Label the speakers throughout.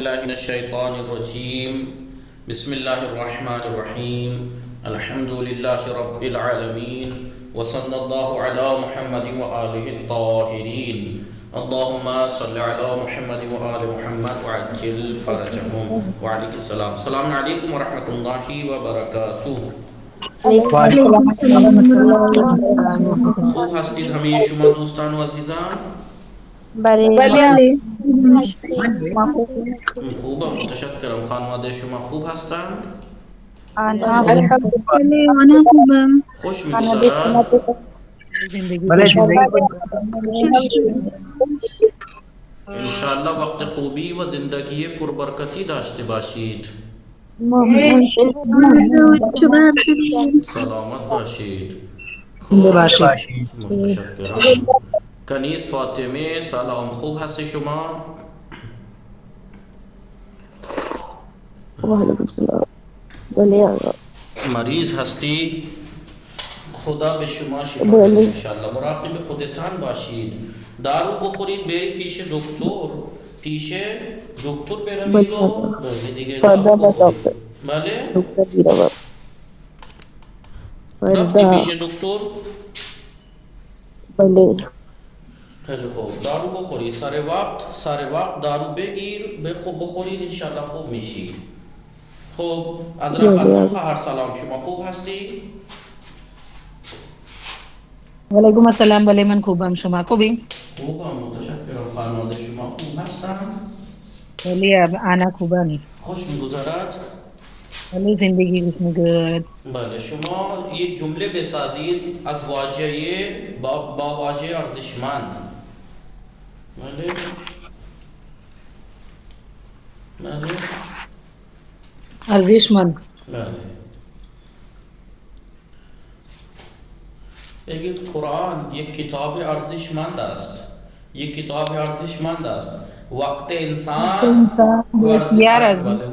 Speaker 1: الله من الشيطان الرجيم بسم الله الرحمن الرحيم الحمد لله رب العالمين وصلى الله على محمد وآله الطاهرين اللهم صل على محمد وآل محمد وعجل فرجهم وعليك السلام. السلام عليكم ورحمة الله وبركاته.
Speaker 2: وعلیکم السلام ورحمۃ اللہ وبرکاتہ۔
Speaker 1: خوب هستید همه شما دوستان و عزیزان؟
Speaker 2: بله
Speaker 1: خوبم، متشکرم. خانواده شما خوب هستند؟
Speaker 2: الحمدلله خوبم.
Speaker 1: خوش می‌گذرد؟
Speaker 2: بله زندگی
Speaker 1: انشاءالله وقت خوبی و زندگی پربرکتی داشته باشید. سلامت باشید.
Speaker 2: زنده باشید.
Speaker 1: متشکرم. کنیز فاطمه سلام، خوب هستی شما؟
Speaker 3: وعلیکم السلام. بله آقا.
Speaker 1: مریض هستی؟ خدا به شما شفا بده انشاءالله. مراقب خودتان باشید. دارو بخورید، برید پیش دکتر. پیش دکتر بروید و دیگه دارو بخورید. بله؟
Speaker 3: دکتر بیروم.
Speaker 1: رفتی پیش دکتر؟
Speaker 3: بله.
Speaker 1: خیلی خوب. دارو بخوری سر وقت دارو بگیر بخورید انشاءالله خوب میشی. خب حضرت خانم خواهر سلام، شما خوب هستی؟
Speaker 2: وعلیکم السلام. بله من خوبم، شما خوبی؟
Speaker 1: خوبم، متشکرم. خانواده شما خوب هستند؟
Speaker 2: بله انا خوبم.
Speaker 1: خوش میگذرد؟
Speaker 2: بله زندگی خوش میگذرد.
Speaker 1: بله شما یک جمله بسازید از واژه با واژه ارزشمند. بله بله
Speaker 2: ارزشمند.
Speaker 1: بله. بگید قرآن یک کتاب ارزشمند است. یک کتاب ارزشمند است. وقت انسان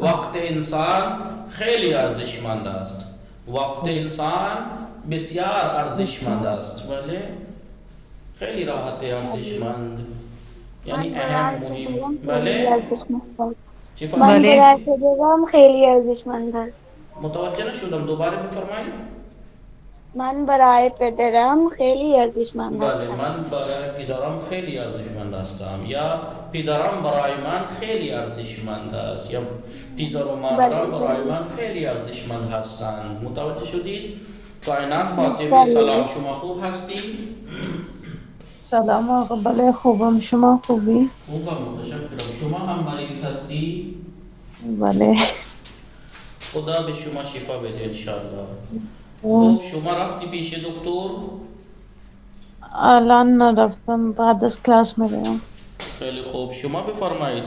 Speaker 1: وقت انسان خیلی ارزشمند است. وقت انسان بسیار ارزشمند است. بله خیلی راحت ارزشمند، یعنی اهم مهم. بله چی
Speaker 4: من
Speaker 1: فرمایید؟
Speaker 4: برای پدرم خیلی ارزشمند است.
Speaker 1: متوجه نشدم، دوباره بفرمایید.
Speaker 4: من برای پدرم خیلی ارزشمند
Speaker 1: بله
Speaker 4: هستم.
Speaker 1: من برای پدرم خیلی ارزشمند هستم، یا پدرم برای من خیلی ارزشمند است، یا پدر و مادرم برای من خیلی ارزشمند هستند. متوجه شدید؟ کائنات فاطمه سلام، شما خوب هستی؟
Speaker 3: سلام آقا. بله خوبم، شما خوبی؟
Speaker 1: خوبم، متشکرم. شما هم مریض هستی؟
Speaker 3: بله.
Speaker 1: خدا به شما شفا بده انشاءالله. خب شما رفتی پیش دکتر؟
Speaker 3: الان نرفتم، بعد از کلاس میرم.
Speaker 1: خیلی خوب. شما بفرمایید،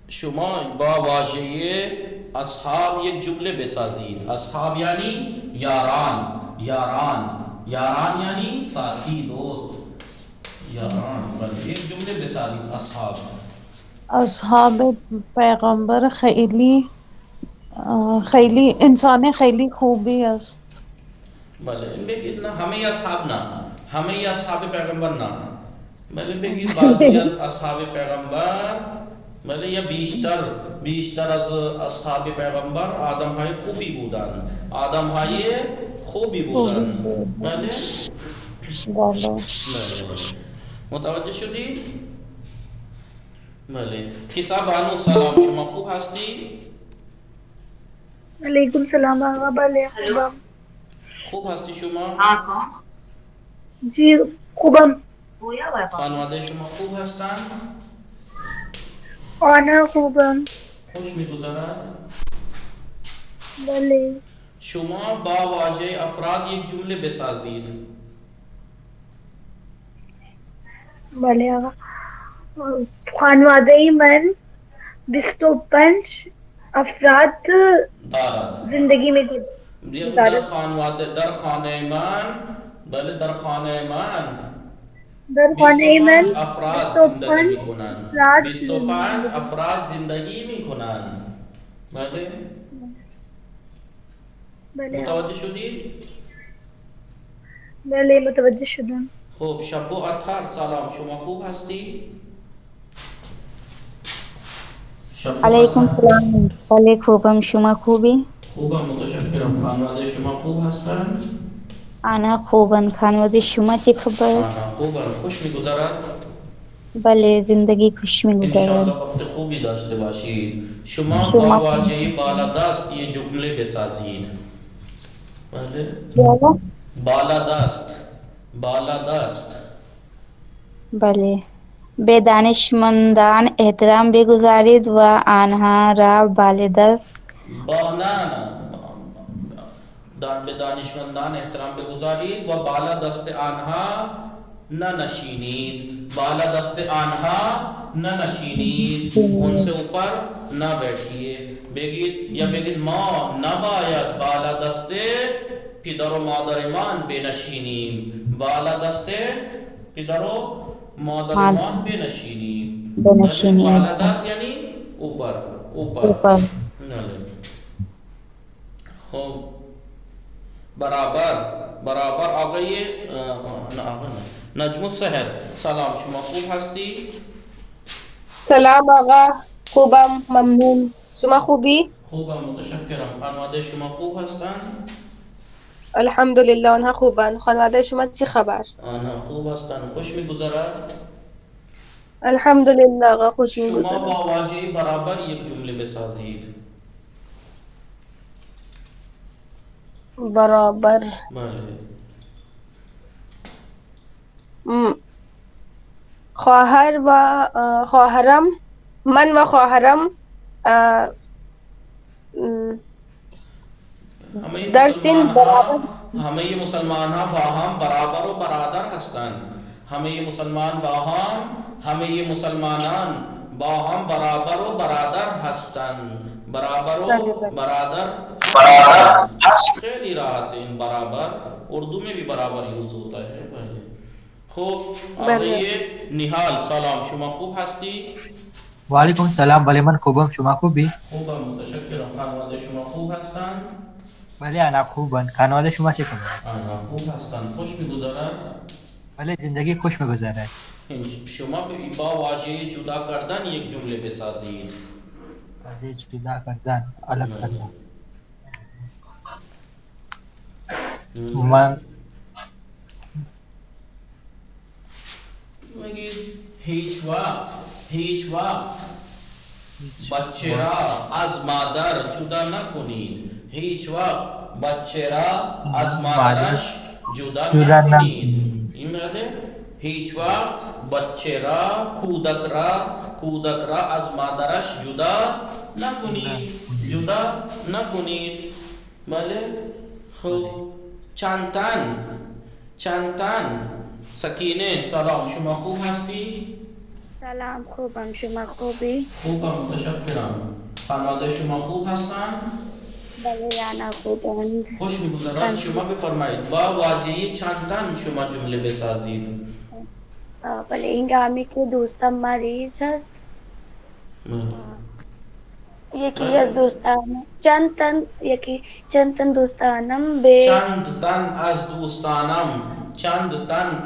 Speaker 1: شما با واژه اصحاب یک جمله بسازید. اصحاب یعنی یاران. یاران یعنی ساتھی، دوست. یاران. بله یک جمله بسازید.
Speaker 3: اصحاب پیغمبر خیلی انسان خیلی خوبی است.
Speaker 1: بله بگید نه همه اصحاب، نه همه اصحاب پیغمبر، نه بله بگید بعضی از اصحاب پیغمبر، بله یا بیشتر از اصحاب پیغمبر آدم های خوبی بودند. بله
Speaker 3: بله.
Speaker 1: متوجه شدید؟ بله. کسا بانو سلام، شما خوب هستی؟
Speaker 4: علیکم السلام آقا. بله خوبم.
Speaker 1: خوب هستی شما؟
Speaker 4: جی خوبم.
Speaker 1: خانواده شما خوب هستند؟
Speaker 4: آنا خوبم.
Speaker 1: خوش می‌گذرد؟
Speaker 4: بله.
Speaker 1: شما با واژه افراد یک جمله بسازید.
Speaker 4: بله آقا. خانواده من 25 افراد
Speaker 1: دارد.
Speaker 4: زندگی می
Speaker 1: در خانواده، در خانه من، بله در خانه من
Speaker 4: در خانه من
Speaker 1: 25 افراد زندگی می کنند. 25 افراد زندگی می کنند. بله متوجه شدید؟
Speaker 4: بله متوجه شدم.
Speaker 1: خب شب و اطهر سلام، شما خوب هستی؟ شب
Speaker 5: علیکم
Speaker 1: هستن؟
Speaker 5: السلام. بله خوبم. شما خوبی؟
Speaker 1: خوبم متشکرم. خانواده شما خوب هستند؟
Speaker 5: آنا خوبم. خانواده شما چه خبر؟
Speaker 1: خوبم. خوش میگذرد؟
Speaker 5: بله زندگی خوش میگذرد.
Speaker 1: انشالله وقت خوبی داشته باشید. شما با
Speaker 5: شما
Speaker 1: واژه بالادست یه جمله بسازید. بله؟
Speaker 5: چرا؟
Speaker 1: بالادست. بالادست.
Speaker 5: بله. به دانشمندان احترام بگذارید و آنها را بالادست.
Speaker 1: با نه به دانشمندان احترام بگذارید و بالا دست آنها ننشینید. بالا دست آنها ننشینید، ان سے اوپر نہ بیٹھیے. بگید یا بگید ما نباید بالا دست پدر و مادرمان بنشینیم. بالا دست پدر و مادرمان بنشینیم. بله،
Speaker 5: بنشینید.
Speaker 1: بالا دست یعنی اوپر. اوپر.
Speaker 5: اوپر.
Speaker 1: بله. خب برابر. برابر آقای نجم السحر، سلام، شما خوب هستی؟
Speaker 6: سلام آقا. خوبم ممنون. شما خوبی؟
Speaker 1: خوبم متشکرم. خانواده شما خوب هستند؟
Speaker 6: الحمدلله آنها خوبن. خانواده شما چی خبر؟
Speaker 1: آنها خوب هستند. خوش میگذرد؟
Speaker 6: الحمدلله آقا خوش
Speaker 1: شما
Speaker 6: میگذره.
Speaker 1: با واژه برابر یک جمله بسازید.
Speaker 6: برابر.
Speaker 1: بله.
Speaker 6: خواهر و خواهرم، من و خواهرم در سن برابر.
Speaker 1: همه مسلمان ها با هم برابر و برادر هستند. همه مسلمان با هم، همه مسلمانان با هم برابر و برادر هستند. برابر و برادر هستند. خیلی راحت این برابر. اردو میں بھی برابر یوز ہوتا ہے. خوب آقای نهال، سلام، شما خوب هستی؟
Speaker 7: وعلیکم السلام. بله من خوبم. شما خوبی؟
Speaker 1: خوبم متشکرم. خانواده شما خوب هستند؟
Speaker 7: بله انا خوبم. خانواده شما چه خبر؟
Speaker 1: آنها خوب هستند. خوش میگذرد؟
Speaker 7: بله زندگی خوش میگذرد.
Speaker 1: شما با واژه جدا کردن یک جمله بسازید.
Speaker 7: واژه جدا کردن، الگ کردن. من
Speaker 1: بگید هیچ وقت بچه را از مادر جدا نکنید. هیچ وقت بچه را از مادرش جدا نکنید. این معنی هیچ وقت بچه را، کودک را از مادرش جدا نکنید. جدا نکنید. بله. خب چندتن سکینه، سلام، شما خوب هستی؟
Speaker 8: سلام خوبم. شما خوبی؟
Speaker 1: خوبم متشکرم. خانواده شما خوب هستند؟
Speaker 8: بله انا خوبم.
Speaker 1: خوش میگذرد. شما بفرمایید با واژه چندتن شما جمله بسازید.
Speaker 8: بله اینگامی که دوستم مریض هست، یکی از دوستانم چند تن دوستانم به
Speaker 1: چند تن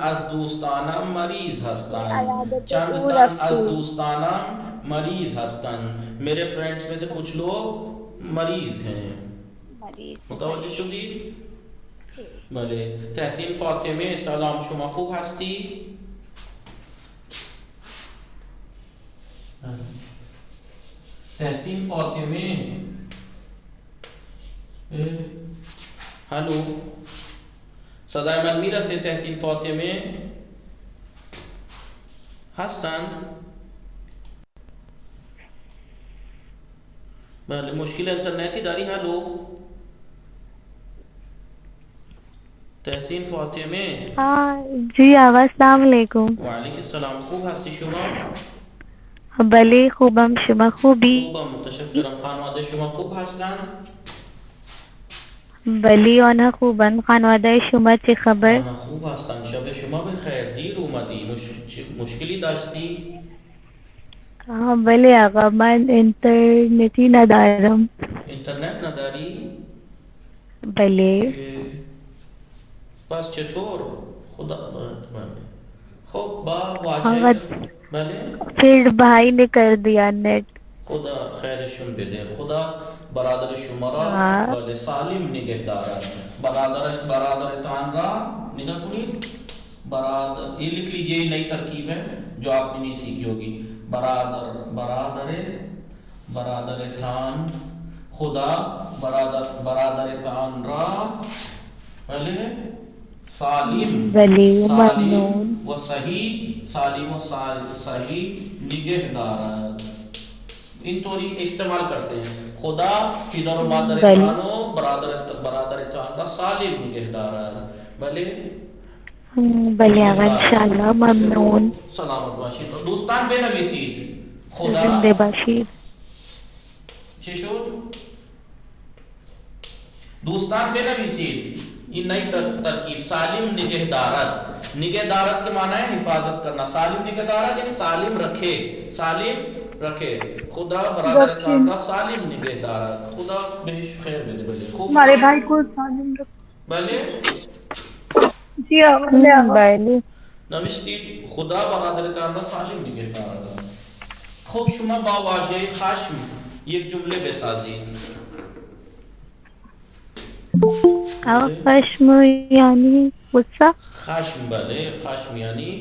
Speaker 1: از دوستانم مریض هستند.
Speaker 8: عیادت
Speaker 1: چند
Speaker 8: او
Speaker 1: تن از
Speaker 8: رفتیم.
Speaker 1: دوستانم مریض هستند. میرے فرینڈز میں سے کچھ لوگ مریض ہیں.
Speaker 8: مریض.
Speaker 1: متوجه شدید؟
Speaker 8: جی.
Speaker 1: بله. تحسین فاطمه، سلام، شما خوب هستی؟ تحسین فاطمه، هلو، صدای من میرسه؟ تحسین فاطمه هستند؟ بله. مشکل انترنتی داری؟ هلو تحسین فاطمه.
Speaker 9: جی آقا السلام علیکم.
Speaker 1: وعلیکم السلام. خوب هستی شما؟
Speaker 9: بله خوبم. شما خوبی؟
Speaker 1: خوبم متشکرم. خانواده شما خوب هستند؟
Speaker 9: بله آنها خوبن. خانواده شما چه خبر؟
Speaker 1: آنها خوب هستند. شب شما بخیر. دیر اومدی. مشکلی داشتی؟
Speaker 9: بله آقا من اینترنتی ندارم.
Speaker 1: اینترنت نداری؟
Speaker 9: بله.
Speaker 1: پس چطور؟ خدا بله. خب با واژه بله
Speaker 9: پھر بھائی نے کر دیا نیٹ.
Speaker 1: خدا خیر شم بده. خدا برادر شما را بله سالم نگه دارد. برادر تان را نگاه کنید. برادر یہ لکھ لیجیے، نئی ترکیب ہے جو آپ نے نہیں سیکھی ہوگی. برادر تان، خدا برادر تان را بله سالم و صحیح، سالم و صحیح نگه دارد. ان طوری استعمال کرتے ہیں. خدا پدر و مادر تانو برادر تان را سالم نگه دارد. بله
Speaker 9: بله آقا انشاءالله. ممنون.
Speaker 1: سلامت باشید. دوستان بنویسید خدا
Speaker 9: زنده باشید.
Speaker 1: چی شد؟ دوستان بنویسید یہ نئی ترکیب سالم نگہ دارت. نگہ دارت کے معنی ہے حفاظت کرنا. سالم نگہ دارت یعنی سالم رکھے، سالم رکھے. خدا برادر تان را سالم نگہ دارت. خدا بہش خیر بده. بلے خوب
Speaker 4: ہمارے بھائی کو سالم رکھ.
Speaker 1: بلے
Speaker 4: جی آقا.
Speaker 9: بله
Speaker 1: نوشتید خدا برادر تان را سالم نگه دارد. خب شما با واژه خشم یک جمله بسازید.
Speaker 9: آقا خشم یعنی غصه.
Speaker 1: خشم بله، خشم یعنی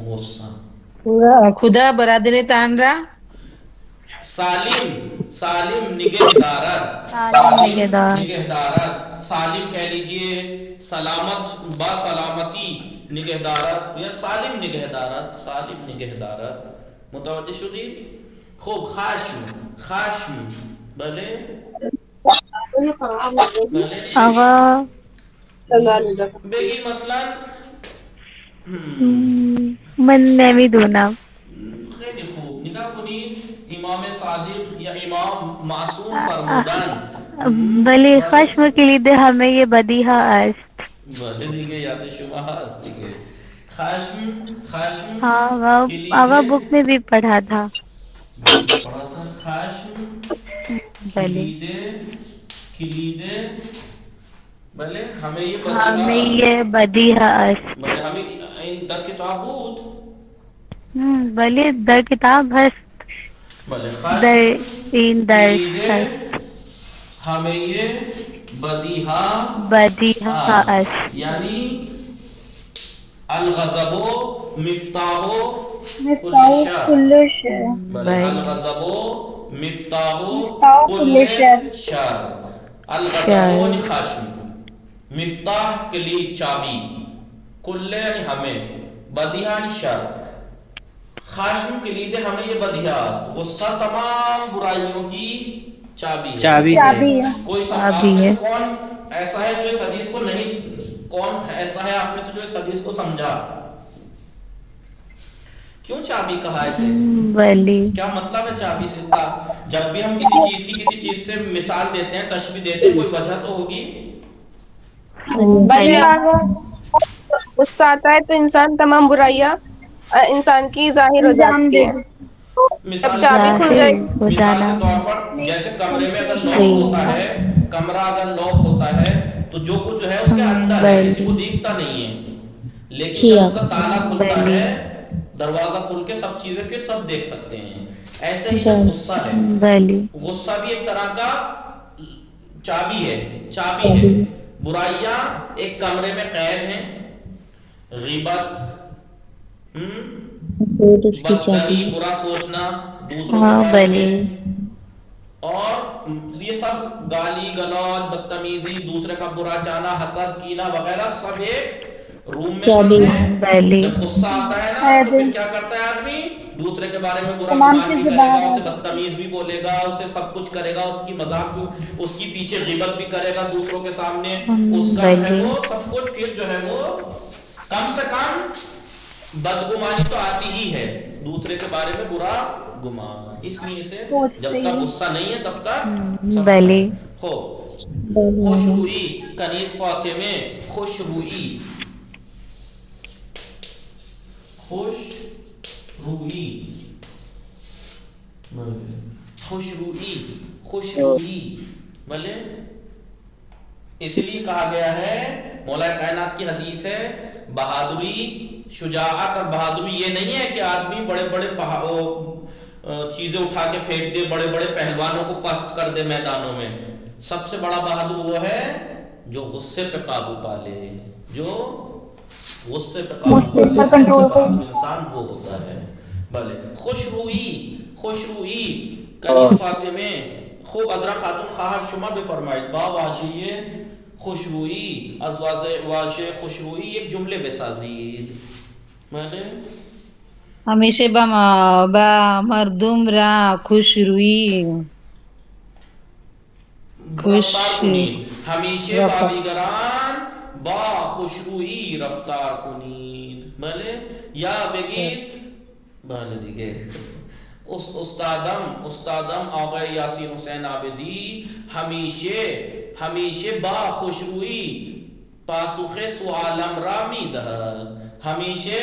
Speaker 1: غصه.
Speaker 2: خدا برادر تان را
Speaker 1: سالم نگہ دارد. نگہ دارد. سالم کہہ لیجئے سلامت، با سلامتی نگہ دارد یا سالم نگہ دارد. سالم نگہ دارد. متوجہ شدید؟ خوب خشم بله
Speaker 9: آقا
Speaker 1: بگید مثلا
Speaker 9: من نمیدونم.
Speaker 1: خیلی خوب نگاه کنید. امام صادق یا امام معصوم فرمودن
Speaker 9: ولی خشم کلید همه بدیها است.
Speaker 1: بله دیگه یاد شما هست دیگه. خشم
Speaker 9: آقا بک میں بھی پڑھا تھا.
Speaker 1: خشم
Speaker 9: بله
Speaker 1: کلیده بله همه
Speaker 9: بدیها است.
Speaker 1: بله همه این در کتاب بود.
Speaker 9: بله در کتاب هست.
Speaker 1: بله
Speaker 9: در این درس هست.
Speaker 1: همه بدیها
Speaker 9: است.
Speaker 1: یعنی الغضب مفتاح
Speaker 4: کل شر.
Speaker 1: بله الغضب مفتاح کل شر. الغضب یعنی خشم، مفتاح کلید چابی، کل یعنی ہمیں، بدیہا یعنی شر. خشم کلید ہمیں یہ بدیہا است. غصہ تمام برائیوں کی چابی ہے. کوئی کون ایسا ہے جو اس حدیث کو نہیں، کون ایسا ہے آپ میں سے جو اس حدیث کو سمجھا؟ کیوں چابی کہا اسے؟ کیا مطلب ہے چابی سے؟ جب بھی ہم کسی چیز سے مثال دیتے ہیں، تشبیہ دیتے ہیں، کوئی وجہ تو ہوگی.
Speaker 6: غصہ آتا ہے تو انسان تمام برائیاں انسان کی ظاہر ہو جاتی ہیں. جب چابی کھل جائے گی.
Speaker 1: مثال کے طور پر جیسے کمرے میں اگر لاک ہوتا ہے، کمرہ اگر لاک ہوتا ہے تو جو کچھ ہے اس کے اندر ہے، کسی کو دیکھتا نہیں ہے. لیکن جب اس کا تالا کھلتا ہے، دروازہ کھل کے سب چیزیں پھر سب دیکھ سکتے ہیں. ایسے ہی جب غصہ ہے، غصہ بھی ایک طرح کا چابی ہے. برائیاں ایک کمرے میں قید ہیں. غیبت، بدزنی، برا سوچنا دوسروں کے بارے میں، اور یہ سب گالی گلوچ، بدتمیزی، دوسرے کا برا چاہنا، حسد، کینہ وغیرہ سب ایک روم میں بند ہے. جب غصہ آتا ہے نا تو پھر کیا کرتا ہے آدمی؟ دوسرے کے بارے میں برا گمان بھی کرے گا، اسے بدتمیز بھی بولے گا، اسے سب کچھ کرے گا، اس کی مذاق بھی، اس کی پیچھے غیبت بھی کرے گا دوسروں کے سامنے. اس کا جو ہے وہ سب کچھ پھر جو ہے وہ کم سے کم بدگمانی تو آتی ہی ہے، دوسرے کے بارے میں برا گمان. اس لیے سے جب تک غصہ نہیں ہے تب تک خوش روئی. کنیز فاطمے خوش روئی. خوش روئی بلے اس لیے کہا گیا ہے، مولا کائنات کی حدیث ہے، بہادری، شجاعت اور بہادری یہ نہیں ہے کہ آدمی بڑے بڑے چیزیں اٹھا کے پھینک دے، بڑے بڑے پہلوانوں کو پست کر دے میدانوں میں. سب سے بڑا بہادر وہ ہے جو غصے پہ قابو پا لے، جو غصے پہ قابو پا لے. سب سے بہادر انسان وہ ہوتا ہے. بھلے خوش روئی کنیز فاطمے خوب ازرا خاتون خواہر شما بفرمایید با واژه خوشرویی از واژه خوشرویی یک جمله بسازید. بله
Speaker 2: همیشه با مردم را خوش روی
Speaker 1: رفتار کنید. همیشه با دیگران با خوشرویی رفتار کنید. بله یا بگید بله دیگه استادم آقای یاسین حسین عابدی همیشه با خوشرویی پاسخ سوالم را میدهد. همیشه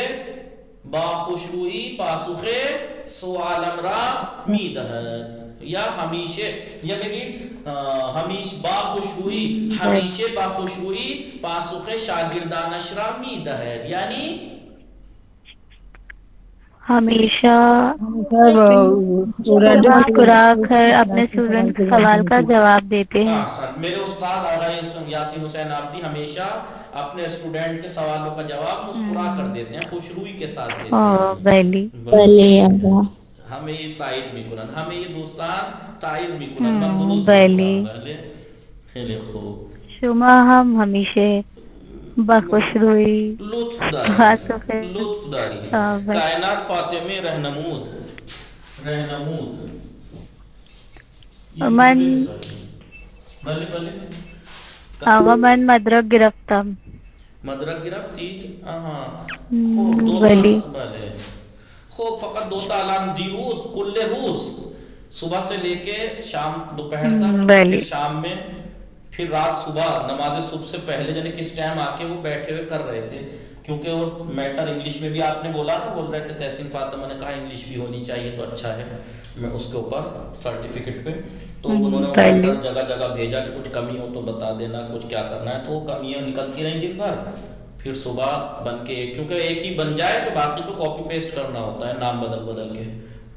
Speaker 1: با خوشرویی پاسخ سوالم را میدهد. یا همیشه یا بگید همیشه با خوشرویی پاسخ شاگردانش را میدهد. یعنی
Speaker 9: ہمیشہ مسکرا کر اپنے اسٹوڈنٹ کے سوال کا جواب دیتے ہیں.
Speaker 1: میرے استاد آقای یاسین حسین عابدی ہمیشہ اپنے اسٹوڈنٹ کے سوالوں کا جواب مسکرا کر دیتے ہیں، خوشروئی کے ساتھ دیتے ہیں. ہمیں یہ تائید میکنن، ہمیں یہ دوستان تائید میکنن. خیلی خوب.
Speaker 9: شما ہم ہمیشہ بخوش روئی
Speaker 1: لطف داری. کائنات فاطمه رهنمود
Speaker 9: من آقا من مدرک گرفتم.
Speaker 1: مدرک گرفتید؟
Speaker 9: بلی.
Speaker 1: بله خوب. فقط 2 تعلیم دیروز کل روز صبح سے لے کے شام دوپہر تک، پھر شام میں، پھر رات صبح نماز صبح سے پہلے یعنی کس ٹائم آ کے وہ بیٹھے ہوئے کر رہے تھے، کیونکہ وہ میٹر انگلش میں بھی آپ نے بولا نا، بول رہے تھے تحسین فاطمہ نے کہا انگلش بھی ہونی چاہیے تو اچھا ہے. میں اس کے اوپر سرٹیفکیٹ پہ تو انہوں نے میٹر جگہ جگہ بھیجا کہ کچھ کمی ہو تو بتا دینا، کچھ کیا کرنا ہے. تو وہ کمیاں نکلتی رہیں دن بھر، پھر صبح بن کے کیونکہ ایک ہی بن جائے تو باقی تو کاپی پیسٹ کرنا ہوتا ہے نام بدل کے.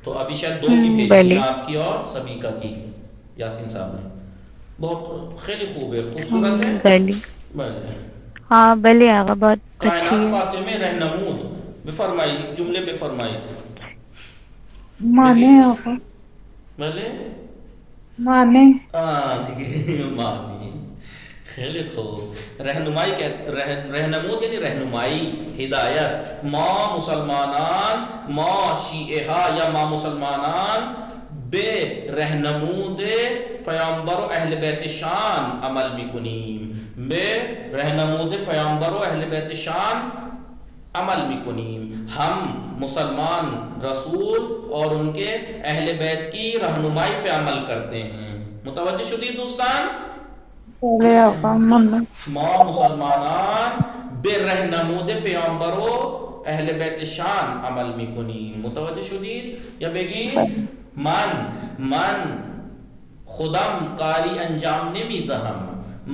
Speaker 1: تو ابھی شاید 2 کی بھیجی آپ کی اور سبیکا کی، یاسین صاحب نے. بہت خیلی خوب ہے، خوبصورت ہے. بله
Speaker 9: ہاں بلی آقا بہت اچھی
Speaker 1: کائنات
Speaker 9: ہے.
Speaker 1: فاطمه رهنمود بفرمایید، جمله بفرمایید.
Speaker 3: مانے آقا
Speaker 1: بله
Speaker 3: مانے
Speaker 1: دیگه معنی. خیلی خوب. رهنمود یعنی رہنمائی، ہدایت. ما مسلمانان، ما شیعه ها یا ما مسلمانان به رهنمود پیامبر و اہل بیت شان عمل میکنیم. به رهنمود پیامبر و اہل بیت شان عمل میکنیم. ہم مسلمان رسول اور ان کے اہل بیت کی رہنمائی پہ عمل کرتے ہیں. متوجہ شدید دوستان؟ ما مسلمانان به رهنمود پیامبر و اهل بیت شان عمل میکنیم. متوجه شدید؟ یا بگید من خودم کاری انجام نمیدهم.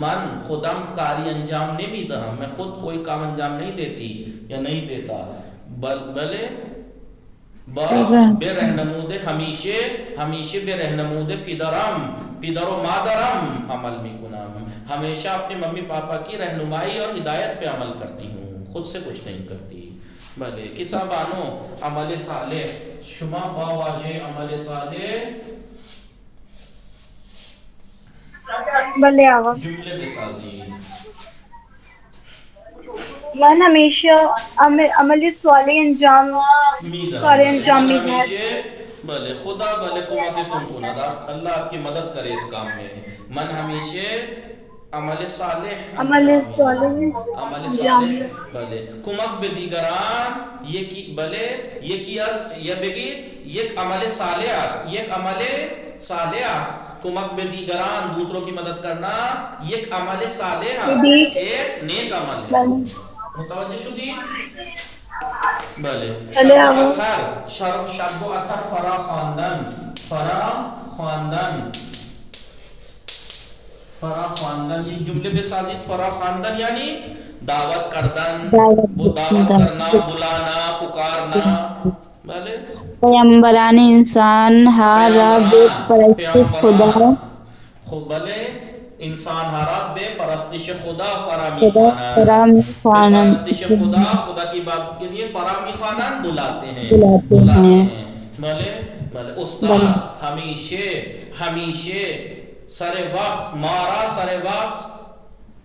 Speaker 1: من خودم کاری انجام نمیدهم. میں خود کوئی کام انجام نہیں دیتی یا نہیں دیتا، بلے به رهنمود ہمیشه به رهنمود پدر و مادرم عمل میکنم. ہمیشہ اپنے ممی پاپا کی رہنمائی اور ہدایت پہ عمل کرتی ہوں، خود سے کچھ نہیں کرتی. بھلے کسا بانو عمل صالح شما با واجه عمل صالح
Speaker 4: بلے آقا
Speaker 1: جملے بسازید.
Speaker 4: من ہمیشہ عمل صالح انجام میدہد.
Speaker 1: بھلے خدا بھلے قوتتم کند، اللہ آپ کی مدد کرے اس کام میں. من ہمیشہ عمل صالح بله کمک به دیگران یکی از یا بگید یک عمل صالح است. یک عمل صالح است. کمک به دیگران، دوسروں کی مدد کرنا یک عمل صالح است، ایک نیک عمل ہے. متوجہ شدید؟ بله شب و اطهر فرا خواندن یک جمله بسازید. فرا خواندن یعنی دعوت کردن، دعوت کرنا، بلانا، پکارنا. بله
Speaker 5: پیغمبران انسان ہا رب پرست خدا
Speaker 1: خود بلے انسان حراب بے پرستش خدا فرامی
Speaker 5: خدا
Speaker 1: خوانان
Speaker 5: فرامی
Speaker 1: بے
Speaker 5: خوانند
Speaker 1: پرستش خدا خدا کی بات کے لیے فرامی خوانان بلاتے ہیں
Speaker 5: بلاتے ہیں
Speaker 1: بلے بلے
Speaker 5: بلے
Speaker 1: استاد ہمیشہ سر وقت مارا سر وقت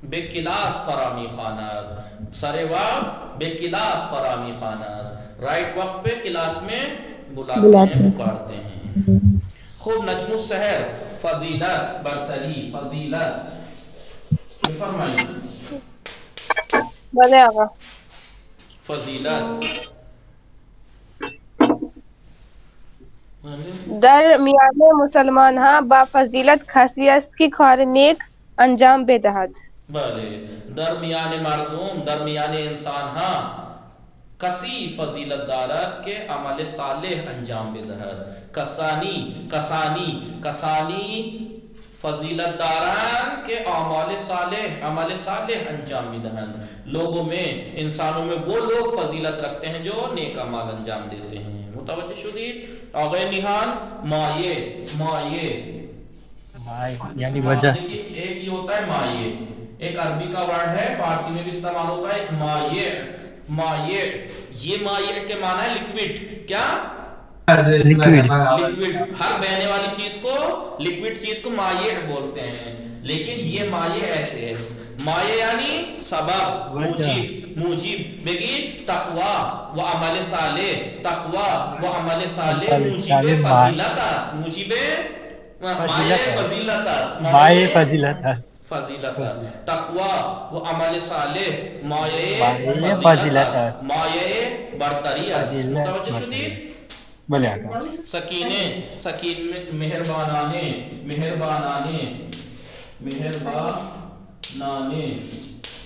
Speaker 1: بے کلاس فرامی خوانات سر وقت بے کلاس فرامی خوانات رائٹ وقت پہ کلاس میں بلاتے ہیں پکارتے ہیں خوب نجم السحر فضیلت برتری فضیلت فرمائیے
Speaker 6: بھلے آقا
Speaker 1: فضیلت
Speaker 6: درمیان مسلمان ہاں با فضیلت خاصیت کی خواہ نیک انجام بے دہد
Speaker 1: بلے درمیان مردم درمیان انسان ہاں کسی فضیلت دارت کے عمل صالح انجام بدہد کسانی فضیلت داران کے عمل صالح انجام بدہد لوگوں میں انسانوں میں وہ لوگ فضیلت رکھتے ہیں جو نیک اعمال انجام دیتے ہیں متوجہ شدید آغاز نہان مایہ
Speaker 7: یعنی وجہ سے
Speaker 1: ایک یہ ہوتا ہے مایہ ایک عربی کا ورڈ ہے فارسی میں بھی استعمال ہوتا ہے ایک مایہ یہ مائع کے معنی ہے لکوڈ کیا لکوڈ ہر بہنے والی چیز کو لکوڈ چیز کو مائع بولتے ہیں لیکن یہ مائع ایسے ہے مائع یعنی سبب موجب بگی تقوی و عمل صالح موجب فضیلت تقوی و عمل صالح مایہ فضیلت مایہ برتری است سمجھ شدید
Speaker 7: بلے آقا
Speaker 1: سکین مہربانانے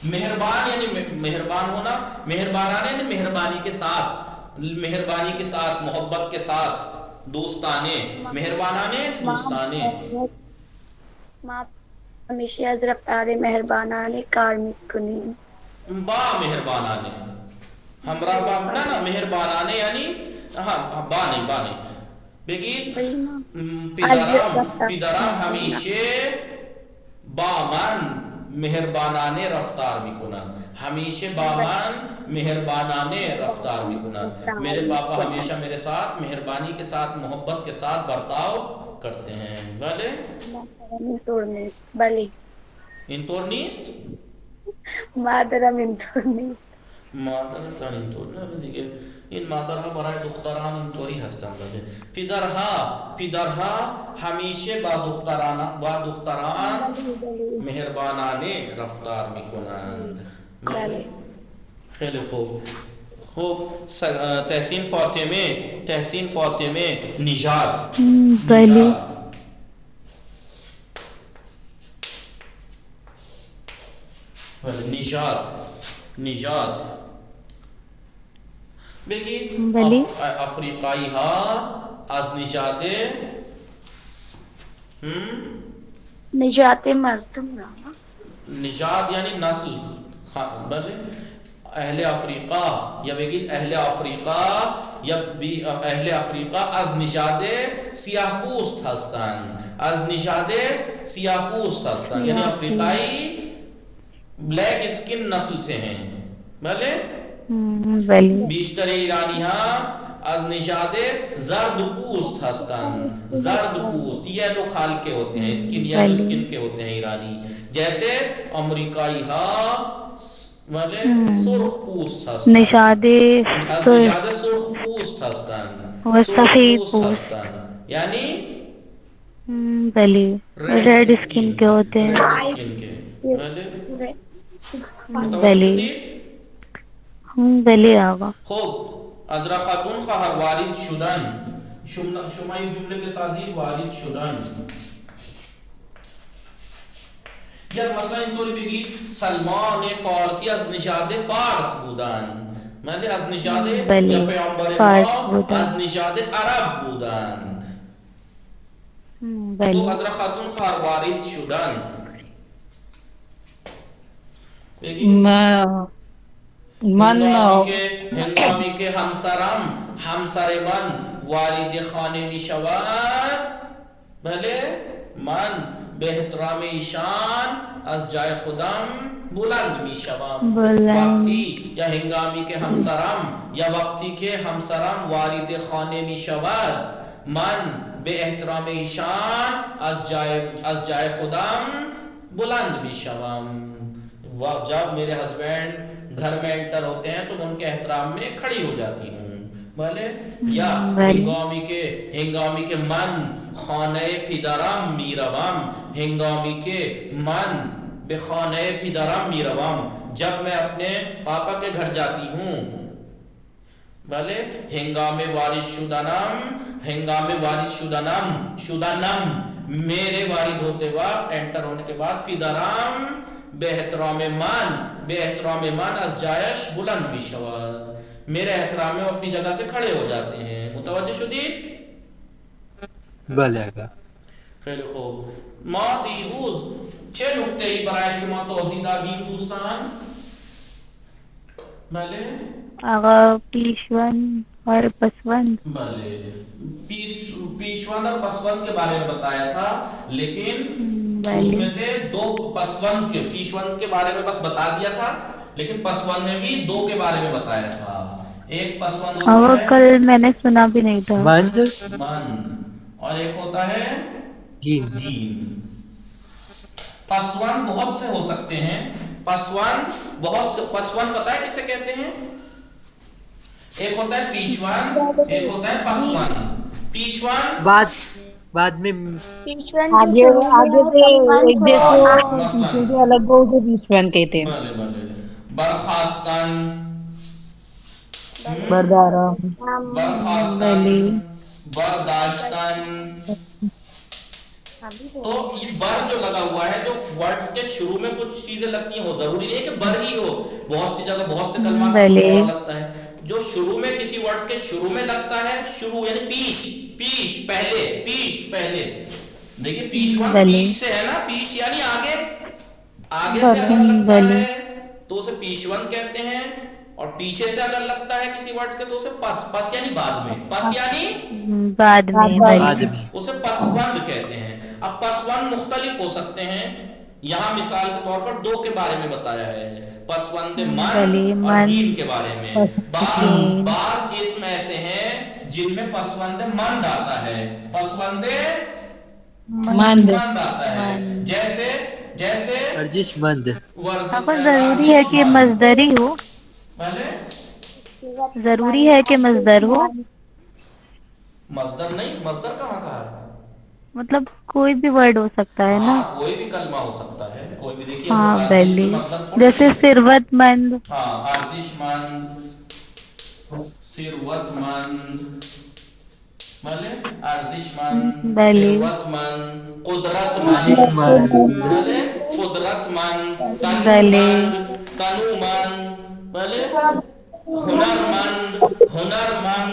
Speaker 1: مہربان یعنی مہربان ہونا مہربانانے یعنی مہربانی کے ساتھ محبت کے ساتھ دوستانے مہربانانے دوستانے
Speaker 8: ہمیشہ از رفتار مہربانانے کار میکنی
Speaker 1: با مہربانانے ہمراہ با نا مہربانانے یعنی بانی بگید پیدرام ہمیشہ بامان مہربانانے رفتار میکنن میرے پاپا ہمیشہ میرے ساتھ مہربانی کے ساتھ محبت کے ساتھ برتاؤ کرتے ہیں بلے
Speaker 8: بلے
Speaker 1: انتورنیست
Speaker 8: مادرم انتورنیست
Speaker 1: این مادرها برای دختران اینطوری هستند پدرها همیشه با دختران مهربانانه رفتار میکنند خیلی خوب تحسین فاطمه نژاد نژاد بگید افریقایی ها از
Speaker 8: نجات مردم
Speaker 1: نژاد یعنی نسل بله اهل افریقا یا بگید اهل افریقا از نژاد سیاه پوست هستند یعنی افریقایی بلیک اسکن نسل سے ہیں بله بیشتر ایرانی ها از نژاد زرد پوست هستند یلو خال کے ہوتے ہیں اسکن کے ہوتے ہیں ایرانی جیسے امریکائی ها سرخ پوست هستند نژاد سرخ پوست هستند سفید پوست یعنی
Speaker 9: ریڈ اسکن کے ہوتے ہیں بلی آقا
Speaker 1: خوب عذرا خاتون خواهر وارد شدن شما این جمله بسازید وارد شدن یا مثلا اینطوری بگید سلمان فارسی از نژاد فارس بودند از نژاد یا پیامبر ما از نژاد عرب بودند تو عذرا خاتون خواهر وارد شدن ہنگامی کے ہمسر من وارد خانه می شود، بله من به احترام ایشان از جای خودم بلند می شوم. وقتی یا هنگامی که همسرم یا وقتی که همسرم وارد خانه می شود من به احترام ایشان از جای خودم بلند می شوم. جب میرے ہسبینڈ گھر میں انٹر ہوتے ہیں تو ان کے احترام میں کھڑی ہو جاتی ہوں. بھلے یا هنگامی که من خانه پدرم میروم، هنگامی که من به خانه پدرم میروم، جب میں اپنے پاپا کے گھر جاتی ہوں. بھلے هنگام وارد شدنم میرے وارد ہوتے وقت انٹر ہونے کے بعد پدرم به احترام من از جایش بلند می شود، میرے احترام میں اپنی جگہ سے کھڑے ہو جاتے ہیں. متوجہ شدید؟
Speaker 7: بله آقا.
Speaker 1: خیلی خوب. ما دیروز چه نکته‌ای برای شما توضیح دادیم دوستان؟ بله
Speaker 9: آقا پیشوند اور پسوند.
Speaker 1: بله پیشوند اور پسوند کے بارے میں بتایا تھا، لیکن اس میں سے دو پسوند کے پیشوند کے بارے میں بس بتا دیا تھا، لیکن پسوند میں بھی دو کے بارے میں بتایا تھا. ایک پسوند
Speaker 9: وہ کل میں نے سنا بھی نہیں تھا.
Speaker 7: مند
Speaker 1: اور ایک ہوتا ہے گین. پسوند بہت سے ہو سکتے ہیں. پسوند پتہ ہے کسے کہتے ہیں؟ ایک ہوتا ہے پیشوند، ایک ہوتا ہے پسوند. پیشوند
Speaker 7: بعد میں
Speaker 2: آگے سے ایک دیکھو پیچھے الگ ہو اسے پیشوند کہتے ہیں.
Speaker 1: برخاستن،
Speaker 2: بردارم،
Speaker 1: برداشتن. تو یہ بر جو لگا ہوا ہے، جو ورڈز کے شروع میں کچھ چیزیں لگتی ہیں، وہ ضروری نہیں ہے کہ بر ہی ہو. بہت سی جگہ بہت سے کلمات کچھ اور لگتا ہے. جو شروع میں کسی ورڈز کے شروع میں لگتا ہے، شروع یعنی پیش پہلے. دیکھیے پیشوند پیش سے ہے نا، پیش یعنی آگے سے اگر لگتا ہے تو اسے پیشوند کہتے ہیں، اور پیچھے سے اگر لگتا ہے کسی ورڈز کے تو اسے پس یعنی بعد میں، پس یعنی
Speaker 9: بعد میں
Speaker 1: اسے پسوند کہتے ہیں. اب پسوند مختلف ہو سکتے ہیں. یہاں مثال کے طور پر دو کے بارے میں بتایا ہے، پسوند من اور دین کے بارے میں. بعض اسم ایسے ہیں جن میں پسوند مند آتا ہے، پسوند مند آتا ہے. جیسے
Speaker 7: ورزش مند.
Speaker 9: ضروری ہے کہ مصدری ہو، ضروری ہے کہ مصدر ہو.
Speaker 1: مصدر نہیں، مصدر کہاں کہا ہے؟
Speaker 9: مطلب کوئی بھی ورڈ ہو سکتا ہے نا.
Speaker 1: کوئی بھی کلمہ ہو سکتا ہے، کوئی بھی. دیکھیے
Speaker 9: ہاں پہلی جیسے ثروت مند.
Speaker 1: ارزش مند، ثروت مند، بھلے ارزش مند، ثروت مند، قدرت مند، بھلے قدرت مند، تنو مند، بھلے ہنر مند،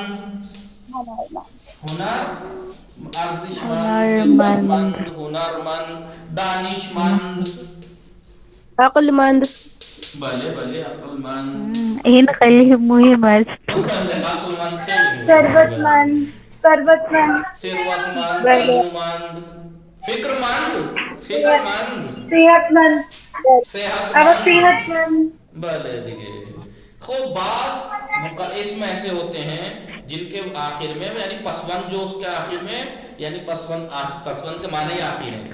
Speaker 1: ارزش مند، ثروت مند، ہنر مند، دانش مند،
Speaker 6: عقل مند.
Speaker 1: بھلے عقل مند.
Speaker 9: ان خلی مہمت.
Speaker 1: عقل مند،
Speaker 4: ثروت مند، ثروت مند،
Speaker 1: ثروت مند، تنو مند، فکر مند،
Speaker 4: صحت مند،
Speaker 1: صحت
Speaker 4: مند.
Speaker 1: بھلے دیکھیے خوب. بعض اسم ایسے ہوتے ہیں جن کے آخر میں یعنی پسوند جو اس کے آخر میں یعنی پسوند کے معنی آخر ہیں.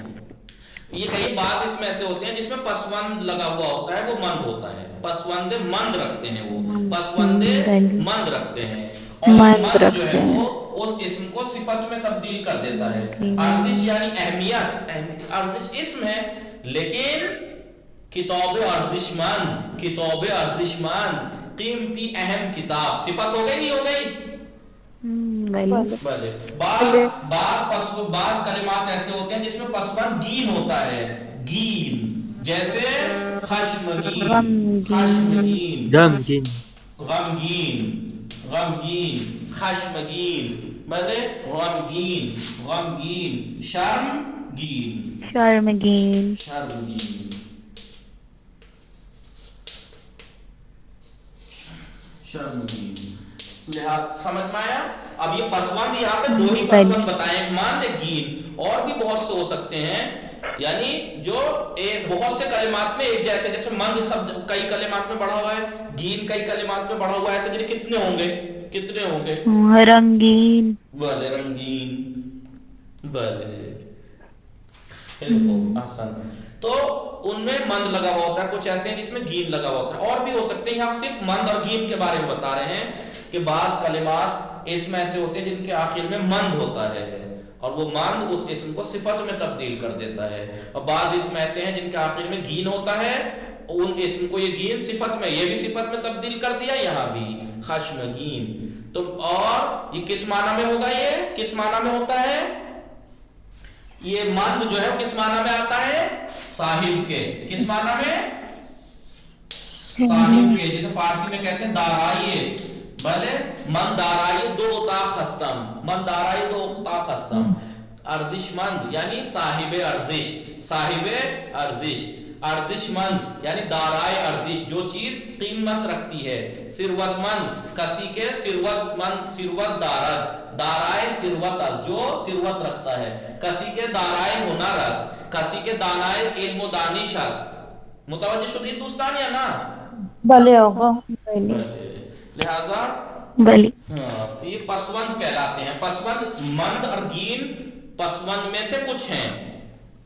Speaker 1: یہ کئی بعض اسم ایسے ہوتے ہیں جس میں پسوند لگا ہوا ہوتا ہے، وہ مند ہوتا ہے. پسوند مند رکھتے ہیں، وہ پسوند مند رکھتے ہیں. اور مند جو ہے وہ اس اسم کو صفت میں تبدیل کر دیتا ہے. ارزش یعنی اہمیت، ارزش اسم ہے لیکن کتاب ارزش مند، قیمتی اہم کتاب صفت ہو گئی نہیں ہو گئی؟ بعض کلمات ایسے ہوتے ہیں جس میں پسوند گین ہوتا ہے، گین. جیسے خشمگین،
Speaker 7: غمگین،
Speaker 1: خشمگین، بلے غمگین، شرمگین. لہٰذا سمجھ میں آیا؟ اب یہ پسوند یہاں پہ دو ہی پسوند بتائیں، مند گین، اور بھی بہت سے ہو سکتے ہیں، یعنی جو بہت سے کلمات میں ایک جیسے، جیسے مند شبد کئی کلمات میں بڑھا ہوا ہے، گین کئی کلمات میں بڑھا ہوا ہے، ایسے کتنے ہوں گے، کتنے ہوں گے؟
Speaker 9: رنگین،
Speaker 1: بلے رنگین، بلے احسن۔ تو ان میں مند لگا ہوا ہوتا ہے، کچھ ایسے ہیں جس میں گین لگا ہوا ہوتا ہے، اور بھی ہو سکتے ہیں۔ یہاں صرف مند اور گین کے بارے میں بتا رہے ہیں کہ بعض کلمات اسم ایسے ہوتے ہیں جن کے آخر میں مند ہوتا ہے، اور وہ مند اس اسم کو صفت میں تبدیل کر دیتا ہے، اور بعض اسم ایسے ہیں جن کے آخر میں گین ہوتا ہے، ان اسم کو یہ گین صفت میں، یہ بھی صفت میں تبدیل کر دیا، یہاں بھی خشمگین۔ تو اور یہ کس معنی میں ہوگا، یہ کس معنی میں ہوتا ہے؟ یہ مند جو ہے کس معنی میں آتا ہے؟ صاحب کے۔ کس معنی میں؟ صاحب کے، جیسے فارسی میں کہتے ہیں دارائیے، بھلے من دارائیے دو اتاق ہستم، من دارائیے دو اتاق ہستم، ارزش مند یعنی صاحب ارزش، صاحب ارزش، ارزش مند یعنی دارائے ارزش، جو چیز قیمت رکھتی ہے، ثروت مند کسی کے ثروت مند، ثروت دارد، دارائے ثروت است، جو ثروت رکھتا ہے، کسی کے دارائے ہنر است، کسی کے دانائے علم و دانش است۔ متوجہ شدید دوستان یا نا؟
Speaker 3: بھلے آقا۔
Speaker 1: لہذا یہ پسوند کہلاتے ہیں۔ پسوند مند اور گین پسوند میں سے کچھ ہیں،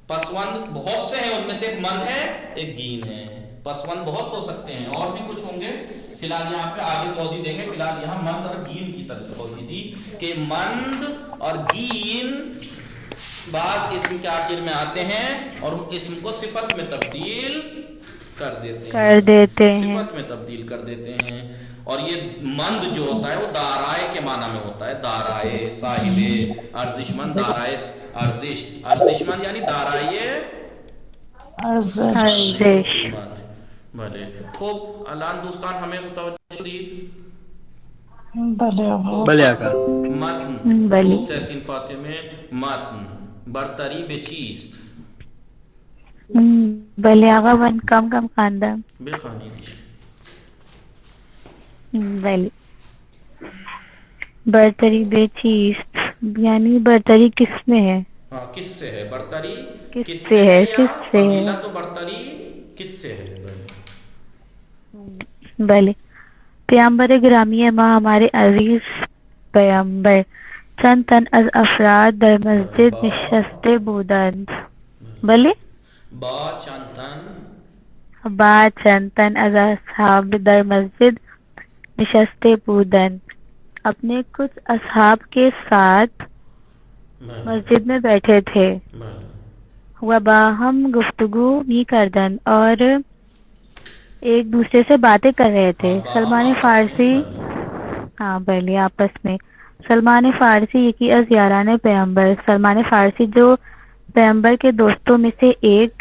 Speaker 1: پسوند بہت سے ہیں، ان میں سے ایک مند ہے ایک گین ہے، پسوند بہت ہو سکتے ہیں، اور بھی کچھ ہوں گے، فی الحال یہاں پہ آگے توضیح دیں گے۔ فی الحال یہاں مند اور گین کی طرف توضیح دی کہ مند اور گین بعض اسم کے آخر میں آتے ہیں اور اسم کو صفت میں تبدیل کر دیتے ہیں، صفت میں تبدیل کر دیتے ہیں۔ اور یہ مند جو ہوتا ہے وہ دارائے کے معنی میں ہوتا ہے، دارائے صاحب ارزش مند، دارائے ارزش، ارزش مند یعنی دارائے
Speaker 9: ارزش۔
Speaker 1: بھلے خوب الان دوستان ہمیں متوجہ شدید؟
Speaker 7: بلے آقا۔
Speaker 1: متن، خوب تحسین فاطمہ، متن برتری بے چیست؟
Speaker 9: بلے آقا ون کم خواندم
Speaker 1: بے خانی دیش۔
Speaker 9: بلی برتری بے چیست یعنی برتری کس میں ہے؟
Speaker 1: ہاں کس سے ہے برتری،
Speaker 9: کس سے ہے،
Speaker 1: یا فضیلت و برتری کس سے ہے؟
Speaker 9: بلے پیامبر گرامی ماں ہمارے عزیز پیامبر چند تن از افراد در مسجد نشسته بودند. بله
Speaker 1: با
Speaker 9: چند تن از اصحاب در مسجد نشسته بودند، اپنے کچھ اصحاب کے ساتھ مسجد میں بیٹھے تھے، و باہم گفتگو می کردند، اور ایک دوسرے سے باتیں کر رہے تھے۔ سلمان فارسی، ہاں بلی آپس میں، سلمان فارسی یکی از یاران پیغمبر، سلمان فارسی جو پیغمبر کے دوستوں میں سے ایک،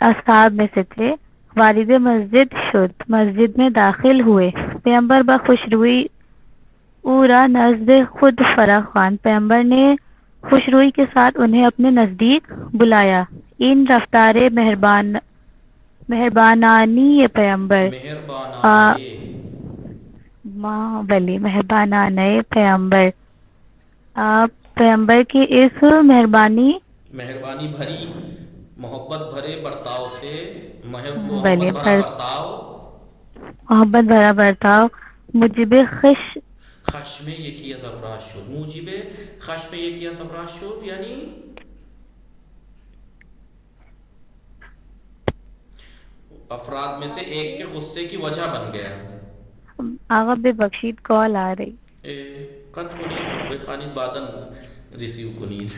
Speaker 9: اصحاب میں سے تھے، والد مسجد شد، مسجد میں داخل ہوئے، پیغمبر بخوشروئی او را نزد خود فراخواند، پیغمبر نے خوشروئی کے ساتھ انہیں اپنے نزدیک بلایا۔ ان رفتار مہربانانی پیغمبر، بلی مہربانانہ پیغمبر، آپ پیغمبر کی اس مہربانی
Speaker 1: بھری محبت بھرے برتاؤ سے،
Speaker 9: محبت بھرا برتاؤ موجب
Speaker 1: خشم یکی از افراش شد، موجب خشم یکی از افراش شد یعنی افراد میں سے ایک کے غصے کی وجہ بن گیا۔
Speaker 9: آقا بے بخشید کال آ رہی،
Speaker 1: قد کنید بے خانید بادن ریسیو کنید۔